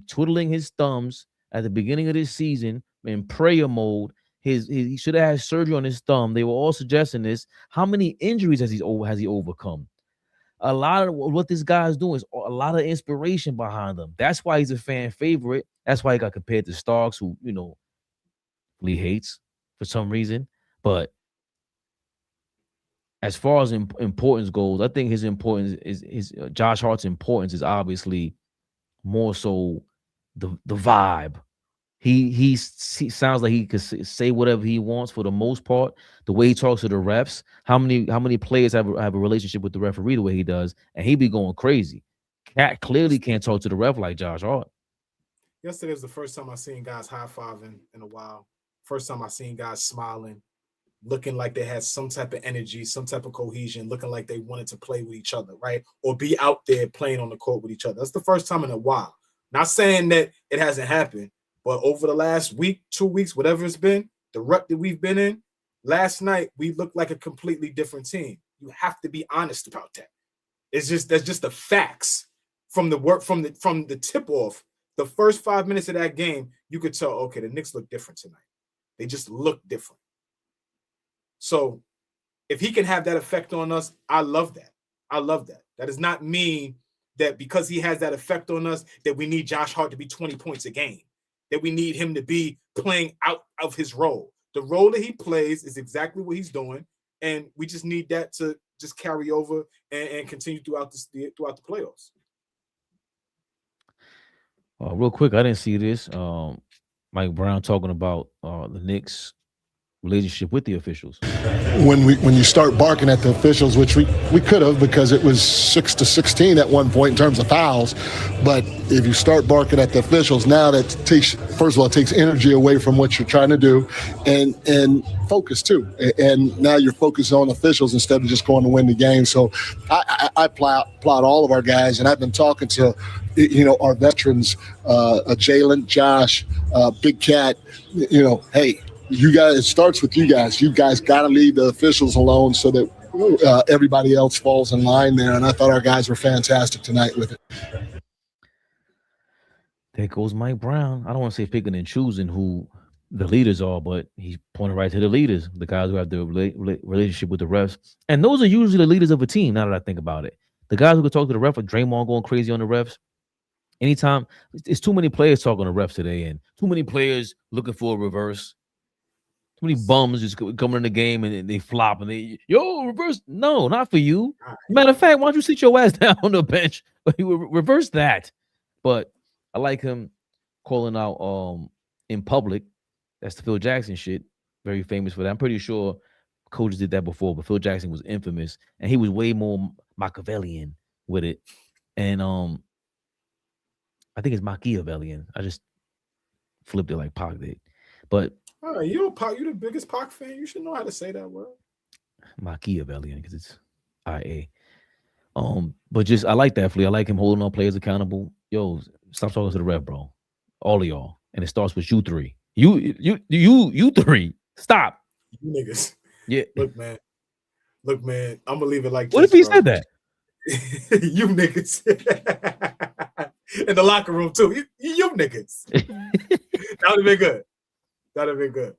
twiddling his thumbs at the beginning of this season in prayer mode. He should have had surgery on his thumb. They were all suggesting this. How many injuries has he overcome? A lot of what this guy is doing is a lot of inspiration behind him. That's why he's a fan favorite. That's why he got compared to Starks, who Lee hates for some reason. But as far as importance goes, I think his importance is Josh Hart's importance is obviously more so the vibe. He sounds like he could say whatever he wants for the most part. The way he talks to the refs, how many players have a relationship with the referee the way he does, and he be going crazy. Cat clearly can't talk to the ref like Josh Hart. Yesterday was the first time I seen guys high-fiving in a while. First time I seen guys smiling, looking like they had some type of energy, some type of cohesion, looking like they wanted to play with each other, right? Or be out there playing on the court with each other. That's the first time in a while. Not saying that it hasn't happened, but over the last week, 2 weeks, whatever it's been, the rut that we've been in, last night we looked like a completely different team. You have to be honest about that. That's just the facts from the work from the tip off. The first 5 minutes of that game, you could tell, okay, the Knicks look different tonight. They just look different. So if he can have that effect on us, I love that. I love that. That does not mean that because he has that effect on us that we need Josh Hart to be 20 points a game, that we need him to be playing out of his role. The role that he plays is exactly what he's doing, and we just need that to just carry over and continue throughout the playoffs. Real quick, I didn't see this. Mike Brown talking about the Knicks' relationship with the officials. When you start barking at the officials, which we could have because it was 6-16 at one point in terms of fouls, but if you start barking at the officials, now that takes energy away from what you're trying to do and focus too. And now you're focused on officials instead of just going to win the game. So I applaud all of our guys, and I've been talking to our veterans, Jalen, Josh, Big Cat. Hey, you guys, it starts with you guys. You guys got to leave the officials alone so that everybody else falls in line there. And I thought our guys were fantastic tonight with it. There goes Mike Brown. I don't want to say picking and choosing who the leaders are, but he's pointing right to the leaders, the guys who have the relationship with the refs. And those are usually the leaders of a team, now that I think about it. The guys who could talk to the ref, like Draymond going crazy on the refs. Anytime, it's too many players talking to refs today, and too many players looking for a reverse. Too many bums just coming in the game and they flop and reverse. No, not for you. Matter of fact, why don't you sit your ass down on the bench? Reverse that. But I like him calling out in public. That's the Phil Jackson shit. Very famous for that. I'm pretty sure coaches did that before, but Phil Jackson was infamous, and he was way more Machiavellian with it. And I think it's Machiavellian. I just flipped it like Pac did. But you the biggest Pac fan. You should know how to say that word. Machiavellian, because it's IA. But just I like that, Flea. I like him holding on players accountable. Yo, stop talking to the ref, bro. All of y'all. And it starts with you three. You three. Stop. You niggas. Yeah. Look, man. I'm gonna leave it like this. What if he said that? You niggas. In the locker room too. You niggas. That would have been good.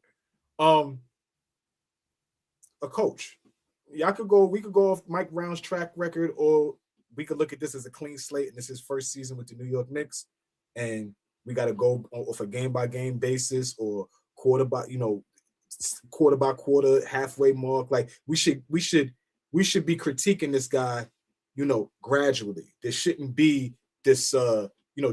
A coach. We could go off Mike Brown's track record, or we could look at this as a clean slate, and this is his first season with the New York Knicks, and we got to go off a game-by-game basis or quarter by quarter, halfway mark. Like we should be critiquing this guy, gradually. There shouldn't be this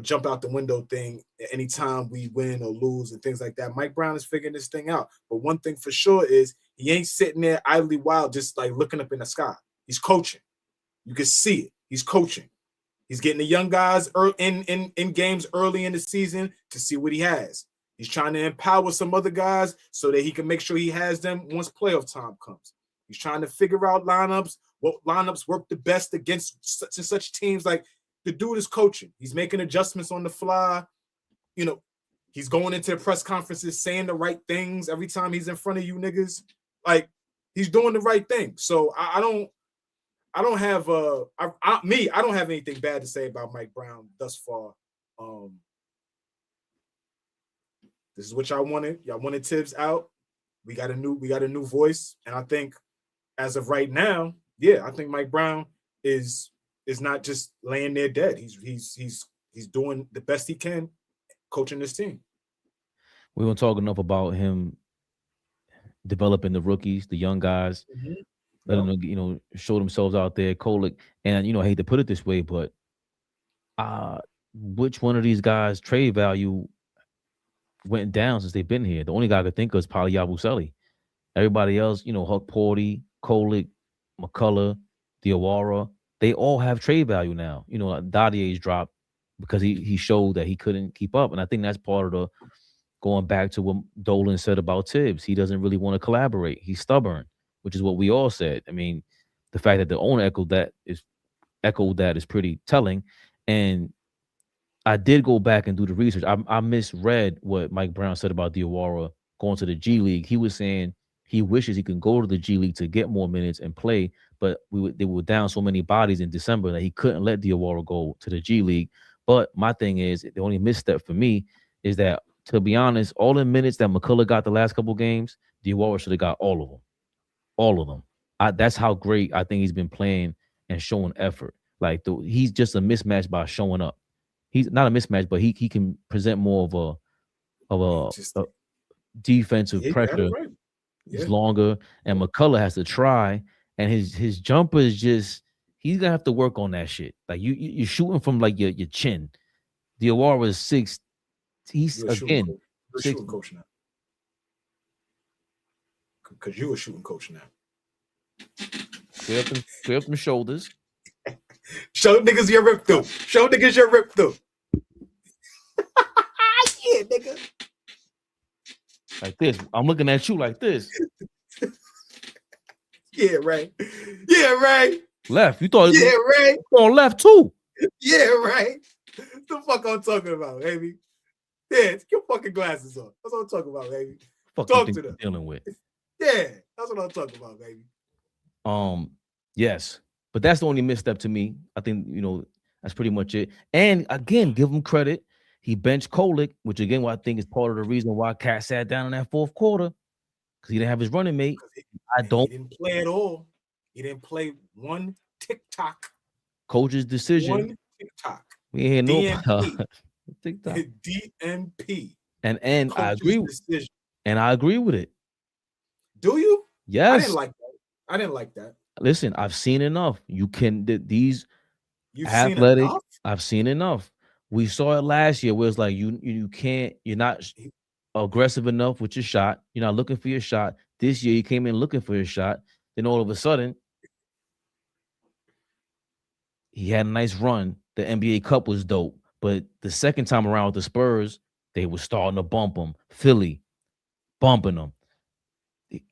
jump out the window thing anytime we win or lose and things like that. Mike Brown is figuring this thing out. But one thing for sure is he ain't sitting there idly wild, just like looking up in the sky. He's coaching. You can see it. He's coaching. He's getting the young guys in games early in the season to see what he has. He's trying to empower some other guys so that he can make sure he has them once playoff time comes. He's trying to figure out what lineups work the best against such teams. Like, the dude is coaching. He's making adjustments on the fly. He's going into the press conferences saying the right things every time he's in front of you niggas. Like, He's doing the right thing. So I don't have I don't have anything bad to say about Mike Brown thus far. This is what y'all wanted. Y'all wanted Tibbs out. We got a new voice, and I think as of right now, yeah, I think Mike Brown is not just laying there dead. He's doing the best he can coaching this team. We don't talk enough about him developing the rookies, the young guys, letting them, show themselves out there. Kolek, and I hate to put it this way, but which one of these guys' trade value went down since they've been here? The only guy I could think of is probably Yabusele. Everybody else, Huck Porty, Kolek, McCullough, Diawara, they all have trade value now. Dadier's dropped because he showed that he couldn't keep up, and I think that's part of the going back to what Dolan said about Tibbs. He doesn't really want to collaborate. He's stubborn, which is what we all said. I mean, the fact that the owner echoed that is pretty telling. And I did go back and do the research. I misread what Mike Brown said about Diawara going to the G League. He was saying he wishes he could go to the G League to get more minutes and play, but they were down so many bodies in December that he couldn't let Diawara go to the G League. But my thing is, the only misstep for me is that, to be honest, all the minutes that McCullough got the last couple games, Diawara should have got all of them. All of them. That's how great I think he's been playing and showing effort. Like, he's just a mismatch by showing up. He's not a mismatch, but he can present more of a defensive pressure. Right. He's longer, and McCullough has to try, and his jumper is just, he's gonna have to work on that shit. Like, you're shooting from like your chin. Diawara is 6. He's again shooting coach now. Because you a shooting coach now. Clear up them shoulders. Show niggas your rip through. Show niggas your rip through. Yeah, nigga. Like this. I'm looking at you like this. Yeah, right. Yeah, right. Left. You thought yeah, right. On left too. Yeah, right. What the fuck I'm talking about, baby? Yeah, take your fucking glasses off. That's what I'm talking about, baby. Fuck Talk you to them. Dealing with. Yeah, that's what I'm talking about, baby. Yes, but that's the only misstep to me. I think that's pretty much it. And again, give him credit. He benched Kolek, which again, I think is part of the reason why Cat sat down in that fourth quarter, because he didn't have his running mate. He didn't play at all. He didn't play one TikTok. Coach's decision. One TikTok. We ain't hear no TikTok. DMP. And I agree with decision. And I agree with it. Do you? Yes. I didn't like that. Listen, I've seen enough. You can these athletic. I've seen enough. We saw it last year where it's like you can't. You're not aggressive enough with your shot. You're not looking for your shot. This year you came in looking for your shot. Then all of a sudden, he had a nice run. The NBA Cup was dope. But the second time around with the Spurs, they were starting to bump him. Philly, bumping him.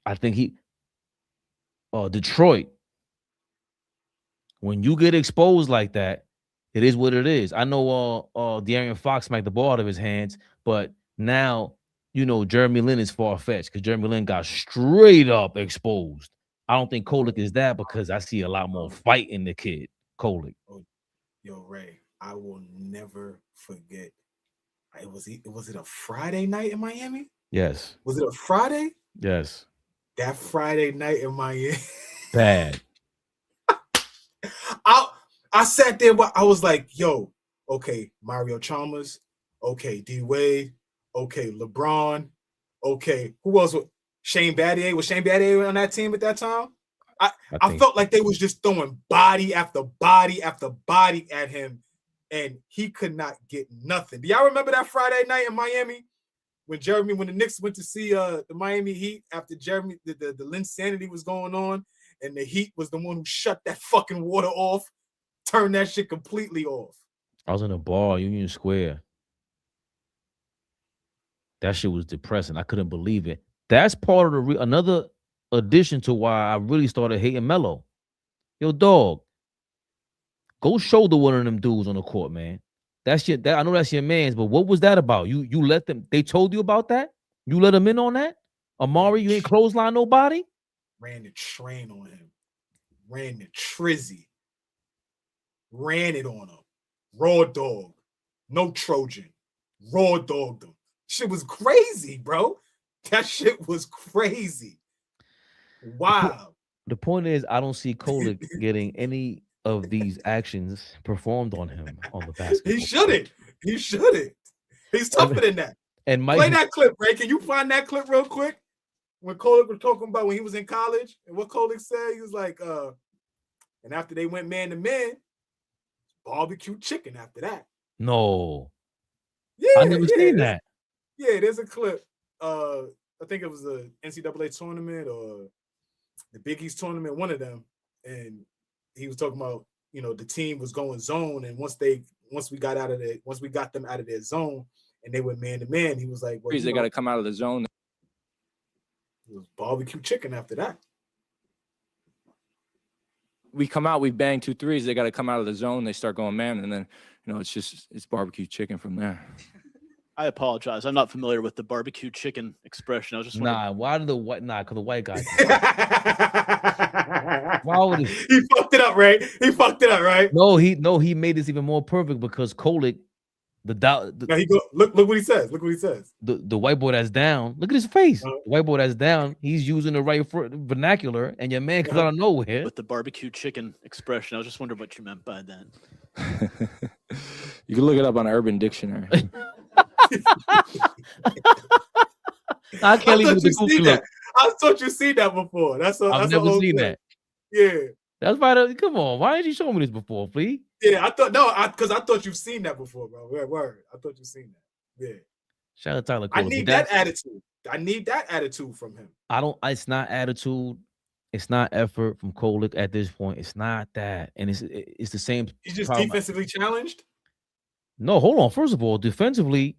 I think Detroit, when you get exposed like that, it is what it is. I know De'Aaron Fox smacked the ball out of his hands, but now, Jeremy Lin is far-fetched because Jeremy Lin got straight up exposed. I don't think Kolek is that because I see a lot more fight in the kid, Kolek. Yo, Ray, I will never forget. Was it a Friday night in Miami? Yes. Was it a Friday? Yes. That Friday night in Miami. Bad. I sat there, but I was like, yo, okay, Mario Chalmers, okay, D Wade, okay, LeBron, okay, who else? Shane Battier. Was Shane Battier on that team at that time? I felt like they was just throwing body after body after body at him, and he could not get nothing. Do y'all remember that Friday night in Miami when the Knicks went to see the Miami Heat after the Linsanity was going on, and the Heat was the one who shut that fucking water off, turned that shit completely off. I was in a bar, Union Square. That shit was depressing. I couldn't believe it. That's part of another addition to why I really started hating Melo. Yo, dog, go shoulder one of them dudes on the court, man. I know that's your man's, but what was that about? You let them, they told you about that? You let them in on that? Amari, you ain't clothesline nobody? ran the train on him, ran the trizzy, ran it on him. Raw dog, no Trojan, raw dogged him. Shit was crazy, bro. That shit was crazy. Wow. The point is, I don't see Kolek getting any of these actions performed on him on the basketball. He shouldn't. He shouldn't. He's tougher than that. And Mike, play that clip, Ray. Can you find that clip real quick? When Kolek was talking about when he was in college and what Kolek said, he was like, and after they went man to man, barbecue chicken after that. no, Yeah, I never seen that. Yeah, there's a clip. I think it was the NCAA tournament or the Big East tournament, one of them, and he was talking about, you know, the team was going zone, and once we got them out of their zone and they went man to man, he was like, well, they got to come out of the zone. It was barbecue chicken after that. We come out, we bang 2 threes. They got to come out of the zone. They start going man, and then it's barbecue chicken from there. I apologize. I'm not familiar with the barbecue chicken expression. I was just wondering. Why did the white? Because the white guy. Why would he fucked it up, right? He fucked it up, right? No, he made this even more perfect because Kolek, now he go look what he says. Look what he says. The white boy that's down. Look at his face. The white boy that's down. He's using the right vernacular, and your man comes out of nowhere with the barbecue chicken expression. I was just wondering what you meant by that. You can look it up on Urban Dictionary. I can't even see that. I thought you seen that before. I've never seen that. Yeah. That's why. Come on, why didn't you show me this before, please? Yeah, because I thought you've seen that before, bro. Word. I thought you've seen that. Yeah. Shout out Tyler. I need that attitude. I need that attitude from him. It's not attitude. It's not effort from Kolek at this point. It's not that, and it's the same. He's just defensively challenged. No, hold on. First of all, defensively,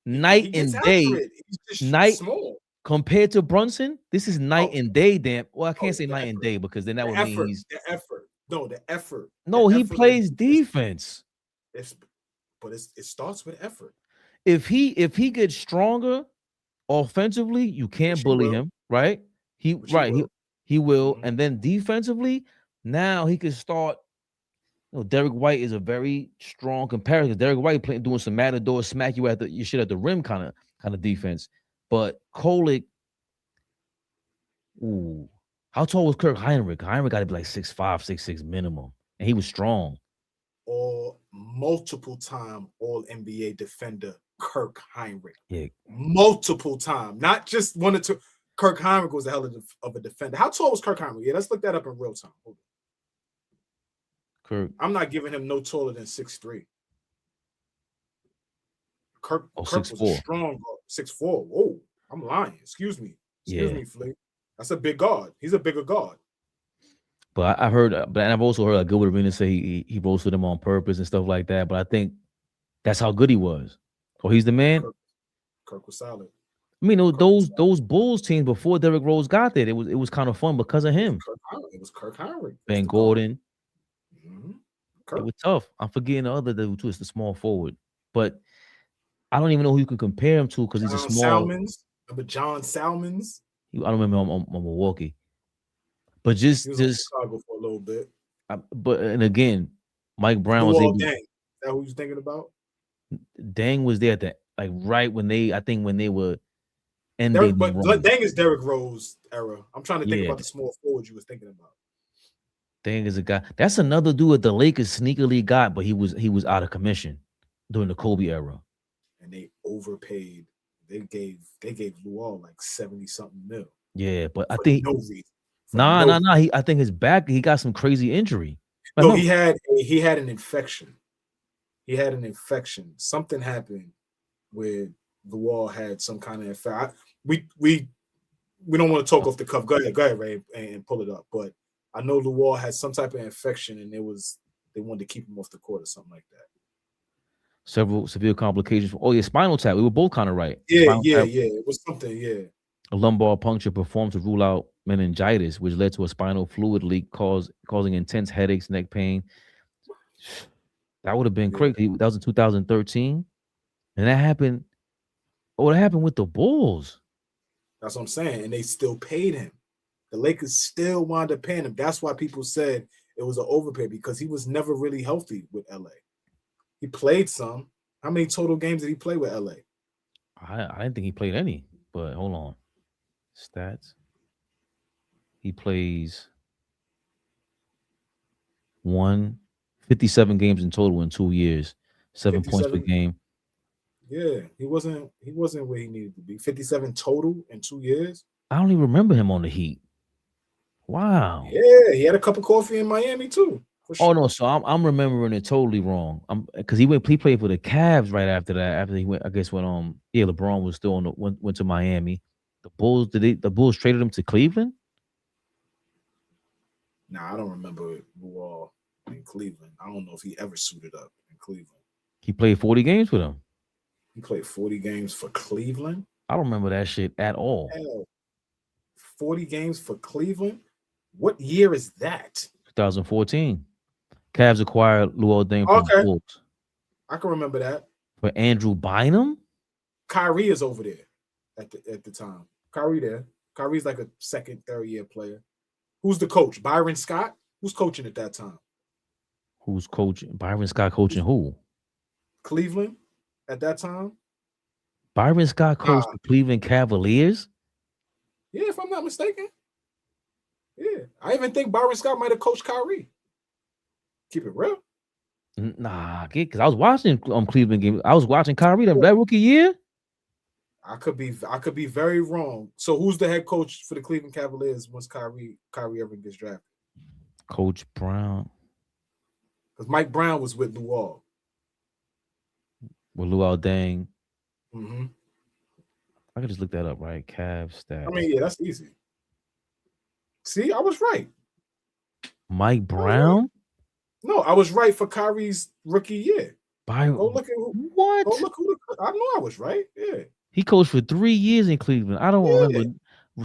night and day, small. Compared to Brunson, this is night and day. Damn. Well, I can't say night and day because then that would mean he's the effort. No, the effort. No, he plays defense. But it starts with effort. If he gets stronger offensively, you can't bully him, right? He will, Mm-hmm. and then defensively, now he can start. Derek White is a very strong comparison. Derek White doing some matador, smack you at your shit at the rim kind of defense. But Kolek, how tall was Kirk Heinrich? Heinrich got to be like 6'5", 6'6" minimum, and he was strong. Or multiple time All NBA defender Kirk Heinrich. Yeah, multiple time, not just one or two. Kirk Heinrich was a hell of a defender. How tall was Kirk Heinrich? Yeah, let's look that up in real time. Hold on. Kirk. I'm not giving him no taller than 6'3". Kirk was 6'4". a strong guard. 6'4". Whoa, I'm lying. Excuse me, Flea. That's a big guard. He's a bigger guard. But I've heard, I've also heard Gilbert Arenas say he roasted him on purpose and stuff like that. But I think that's how good he was. Oh, he's the man. Kirk was solid. I mean, those Bulls teams before Derrick Rose got there, it was kind of fun because of him. It was Kirk Heinrich. Ben Gordon. Mm-hmm. It was tough. I'm forgetting the other dude too. It's the small forward, but I don't even know who you can compare him to because he's a small. Remember John Salmons? I don't remember on Milwaukee, but just Chicago for a little bit. And again, Mike Brown was able. Dang. Is that who you're thinking about? Dang was there at right when they were. But Dang is Derrick Rose era. I'm trying to think about the small forward you was thinking about. Dang is a guy. That's another dude that the Lakers sneakily got, but he was out of commission during the Kobe era. And they overpaid. They gave Luol like 70-something mil. Yeah, but I think no reason. Nah. I think his back. He got some crazy injury. No, he had an infection. He had an infection. Something happened where Luol had some kind of infection. We don't want to talk off the cuff. Go ahead, Ray, and pull it up. But I know Luol had some type of infection, and they wanted to keep him off the court or something like that. Several severe complications. Spinal tap. We were both kind of right. Yeah. It was something. Yeah. A lumbar puncture performed to rule out meningitis, which led to a spinal fluid leak, causing intense headaches, neck pain. That would have been crazy. That was in 2013, and that happened. What happened with the Bulls? That's what I'm saying, and they still paid him. The Lakers still wound up paying him. That's why people said it was an overpay because he was never really healthy with LA. He played some. How many total games did he play with LA? I didn't think he played any, but hold on. Stats. He plays 57 games in total in 2 years, 7 points per game. Yeah, he wasn't where he needed to be. 57 total in 2 years. I don't even remember him on the Heat. Wow. Yeah, he had a cup of coffee in Miami too. Oh no, so I'm remembering it totally wrong. Because he played for the Cavs right after that. After he went, I guess when LeBron was still went to Miami. The Bulls traded him to Cleveland? Nah, I don't remember Luol in Cleveland. I don't know if he ever suited up in Cleveland. He played 40 games with him. He played 40 games for Cleveland. I don't remember that shit at all. Hell, 40 games for Cleveland? What year is that? 2014. Cavs acquired Luol Deng from the Bulls. I can remember that. For Andrew Bynum? Kyrie is over there at the time. Kyrie there. Kyrie's like a second, third year player. Who's the coach? Byron Scott? Who's coaching at that time? Who's coaching? Byron Scott coaching who? Cleveland at that time? Byron Scott coached the Cleveland Cavaliers? Yeah, if I'm not mistaken. Yeah. I even think Byron Scott might have coached Kyrie. Keep it real. Nah, because I was watching Cleveland game. I was watching Kyrie that rookie year. I could be very wrong. So who's the head coach for the Cleveland Cavaliers once Kyrie ever gets drafted? Coach Brown. Because Mike Brown was with Luol. With Luol Deng. Mm-hmm. I could just look that up, right? Cavs stats. I mean, yeah, that's easy. See, I was right. Mike Brown? No, I was right for Kyrie's rookie year. Go look at what? Go look who. I know I was right. Yeah. He coached for 3 years in Cleveland. I don't remember.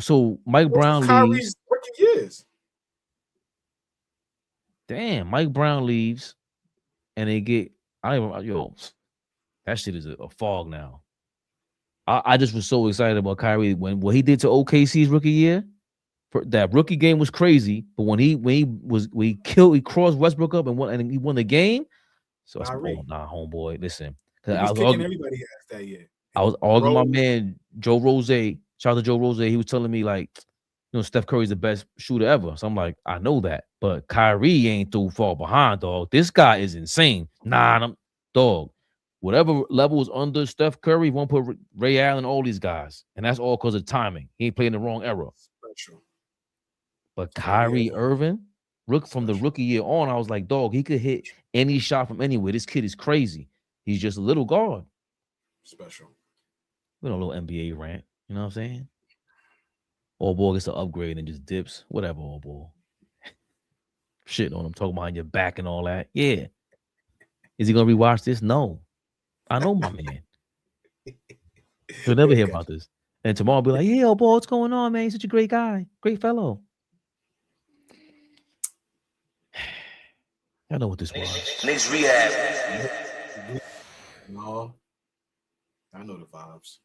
So Mike Brown Kyrie's leaves. rookie years. Damn, Mike Brown leaves, and they get. That shit is a fog now. I just was so excited about Kyrie when what he did to OKC's rookie year. That rookie game was crazy, but when he crossed Westbrook up and he won the game. So I said, homeboy, listen. He was kicking everybody ass that year. I was arguing with my man Joe Rose. Shout out to Joe Rose. He was telling me like, Steph Curry's the best shooter ever. So I'm like, I know that, but Kyrie ain't too far behind, dog. This guy is insane. Dog. Whatever level is under Steph Curry, won't put Ray Allen, all these guys, and that's all because of timing. He ain't playing the wrong era. Special. But Kyrie Irving, from the rookie year on, I was like, dog, he could hit any shot from anywhere. This kid is crazy. He's just a little guard. Special. We don't know NBA rant. You know what I'm saying? AllBall gets an upgrade and just dips. Whatever, AllBall. Shit on him, talking behind your back and all that. Yeah. Is he gonna rewatch this? No. I know my man. He'll never hear about this. And tomorrow I'll be like, yeah, AllBall, what's going on, man? He's such a great guy. Great fellow. I know what this was. Knicks Rehab. No. I know the vibes.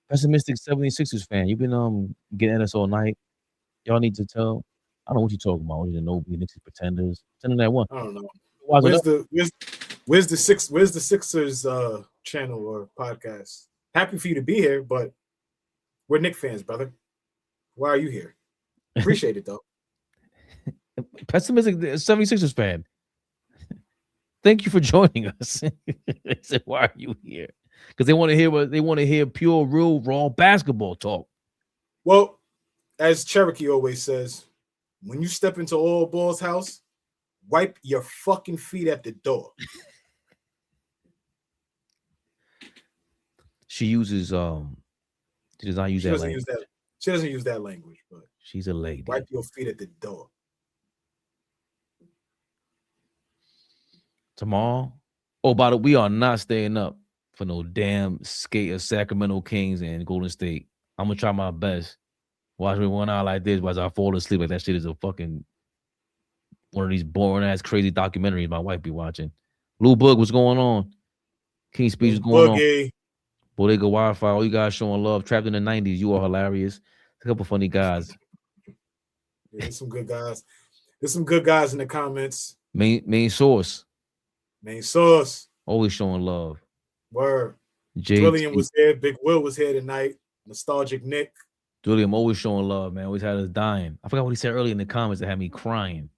Pessimistic 76ers fan. You've been getting at us all night. Y'all need to tell. I don't know what you're talking about. OG Anunoby, Knicks Pretenders. Send them that one. I don't know. Where's the Sixers channel or podcast? Happy for you to be here, but we're Knicks fans, brother. Why are you here? Appreciate it though. Pessimistic 76ers fan. Thank you for joining us. They said, why are you here? Because they want to hear pure, real, raw basketball talk. Well, as Cherokee always says, when you step into AllBall's house, wipe your fucking feet at the door. She uses she does not use that language. She doesn't use that language, but she's a lady. Wipe your feet at the door. Tomorrow. Oh, by the way, we are not staying up for no damn skate of Sacramento Kings and Golden State. I'm gonna try my best. Watch me 1 hour like this while I fall asleep. Like that shit is a fucking one of these boring ass crazy documentaries my wife be watching. Lou Boog, what's going on? King Speech is going on. Bodega Wi-Fi, all you guys showing love. Trapped in the 90s, you are hilarious. A couple funny guys. Yeah, there's some good guys. There's some good guys in the comments. Main source. Main source. Always showing love. Word. JT. William was here. Big Will was here tonight. Nostalgic Nick. William always showing love, man. Always had us dying. I forgot what he said earlier in the comments that had me crying.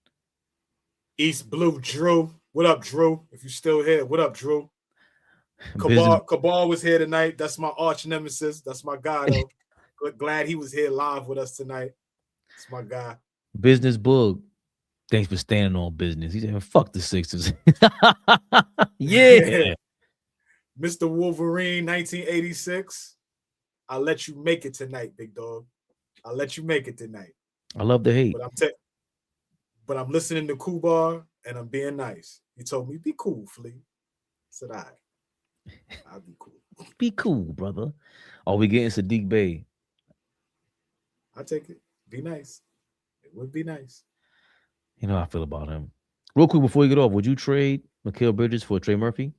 East Blue Drew. What up, Drew? If you're still here, what up, Drew? Business- Cabal was here tonight. That's my arch nemesis. That's my guy, though. Glad he was here live with us tonight. That's my guy. Business Boog. Thanks for standing on business. He said, fuck the Sixers. Yeah. Mr. Wolverine, 1986. I'll let you make it tonight, big dog. I'll let you make it tonight. I love the hate. But I'm listening to Kubar and I'm being nice. He told me, be cool, Flea. I said, all right. I'll be cool. Be cool, brother. Are we getting Sadiq Bey? I'll take it. Be nice. It would be nice. You know how I feel about him. Real quick before you get off, would you trade Mikal Bridges for Trey Murphy?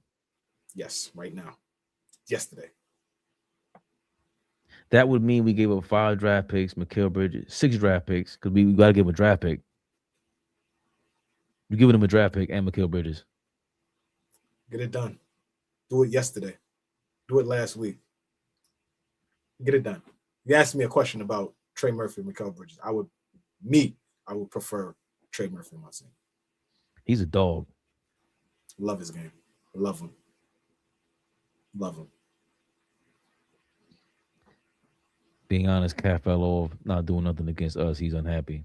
Yes, right now. Yesterday. That would mean we gave up 5 draft picks, Mikal Bridges, 6 draft picks, because we got to give him a draft pick. We're giving him a draft pick and Mikal Bridges. Get it done. Do it yesterday. Do it last week. Get it done. You asked me a question about Trey Murphy and Mikal Bridges. I would prefer Trey Murphy on my team. He's a dog. Love his game. Love him. Love him. Being honest, Cat fell off, not doing nothing against us. He's unhappy.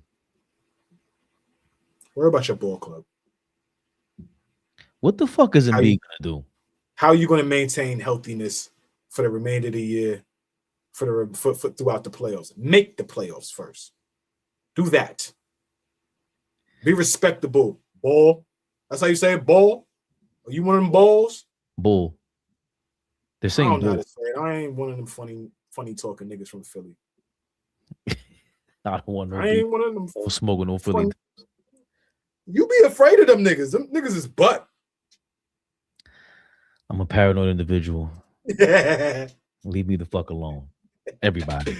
Worry about your ball club. What the fuck is Embiid going to do? How are you going to maintain healthiness for the remainder of the year, for throughout the playoffs? Make the playoffs first. Do that. Be respectable. Ball. That's how you say it, ball? Are you one of them balls? Bull. They're I saying don't know how bull. to say it. I ain't one of them funny talking niggas from Philly. I don't want no I ain't one of them. smoking no Philly. You be afraid of them niggas. Them niggas is butt. I'm a paranoid individual. Yeah. Leave me the fuck alone. Everybody.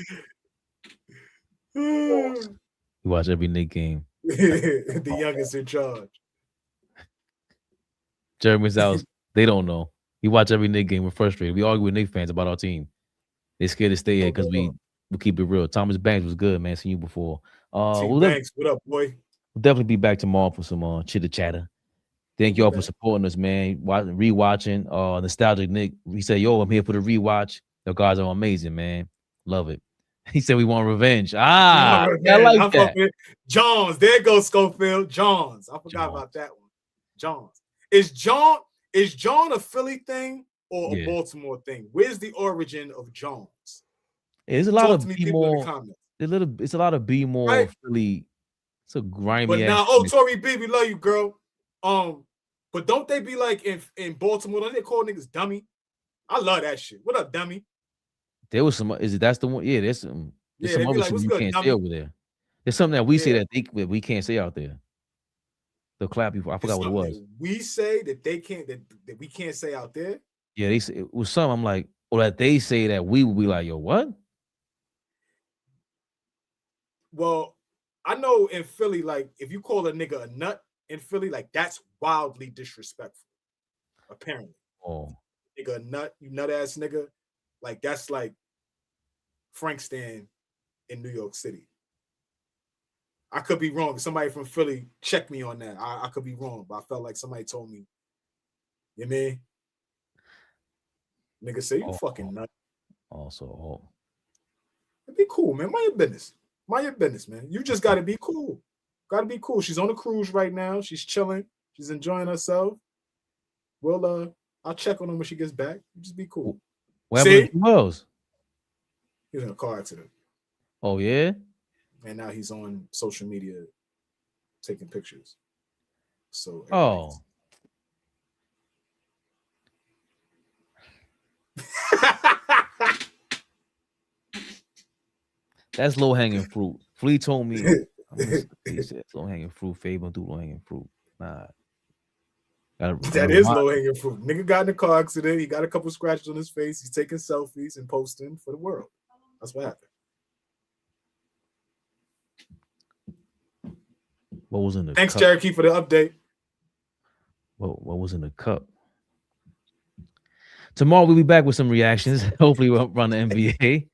You watch every Knick game. The youngest in charge. Jeremy's house. They don't know. You watch every Knick game. We're frustrated. We argue with Knick fans about our team. They're scared to stay here because we keep it real. Thomas Banks was good, man. Seen you before. Banks, what up, boy? We'll definitely be back tomorrow for some chitter chatter. Thank y'all for supporting us, man. Rewatching Nostalgic Nick. He said, yo, I'm here for the rewatch. The guys are amazing, man. Love it. He said we want revenge. I like that. Johns. There goes Schofield. Johns. I forgot about that one. Johns. Is John a Philly thing or a Baltimore thing? Where's the origin of Jones? It's a lot of B more. It's a lot of B more right? Philly. It's a grimy. But now, Tori B, we love you, girl. But don't they be like in Baltimore? Don't they call niggas dummy? I love that shit. What up, dummy? There was some. That's the one? Yeah, there's some. There's some other like, shit you can't say over there. There's something that we say that we can't say out there. They'll clap you for. I forgot what it was. We say that they can't that we can't say out there. Yeah, they say, it was some. I'm like, or that they say that we will be like, yo, what? Well, I know in Philly, like if you call a nigga a nut in Philly, like that's wildly disrespectful. Apparently, nigga a nut, you nut ass nigga, like that's like Frank Stan in New York City. I could be wrong. Somebody from Philly check me on that. I could be wrong, but I felt like somebody told me. You mean? Nigga say you fucking nut. Also, be cool, man. Mind your business. Mind your business, man. You just gotta be cool. Gotta be cool. She's on a cruise right now. She's chilling. She's enjoying herself. Well, I'll check on her when she gets back. You just be cool. What happened to Wells? He was in a car accident. Oh yeah. And now he's on social media taking pictures. So that's low hanging fruit. Flea told me he said low hanging fruit. Faber do low hanging fruit. Nah. That is low hanging fruit. Nigga got in a car accident. He got a couple scratches on his face. He's taking selfies and posting for the world. That's what happened. What was in the Thanks, cup? Cherokee, for the update. What was in the cup? Tomorrow we'll be back with some reactions. Hopefully we'll run the NBA.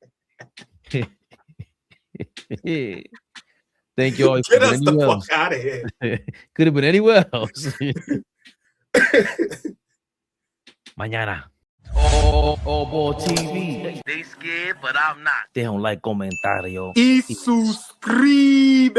Thank you all. Get us the fuck out of here. Could have been anywhere else. Mañana. AllBall TV. They scared, but I'm not. They don't like comentario. Y suscribe.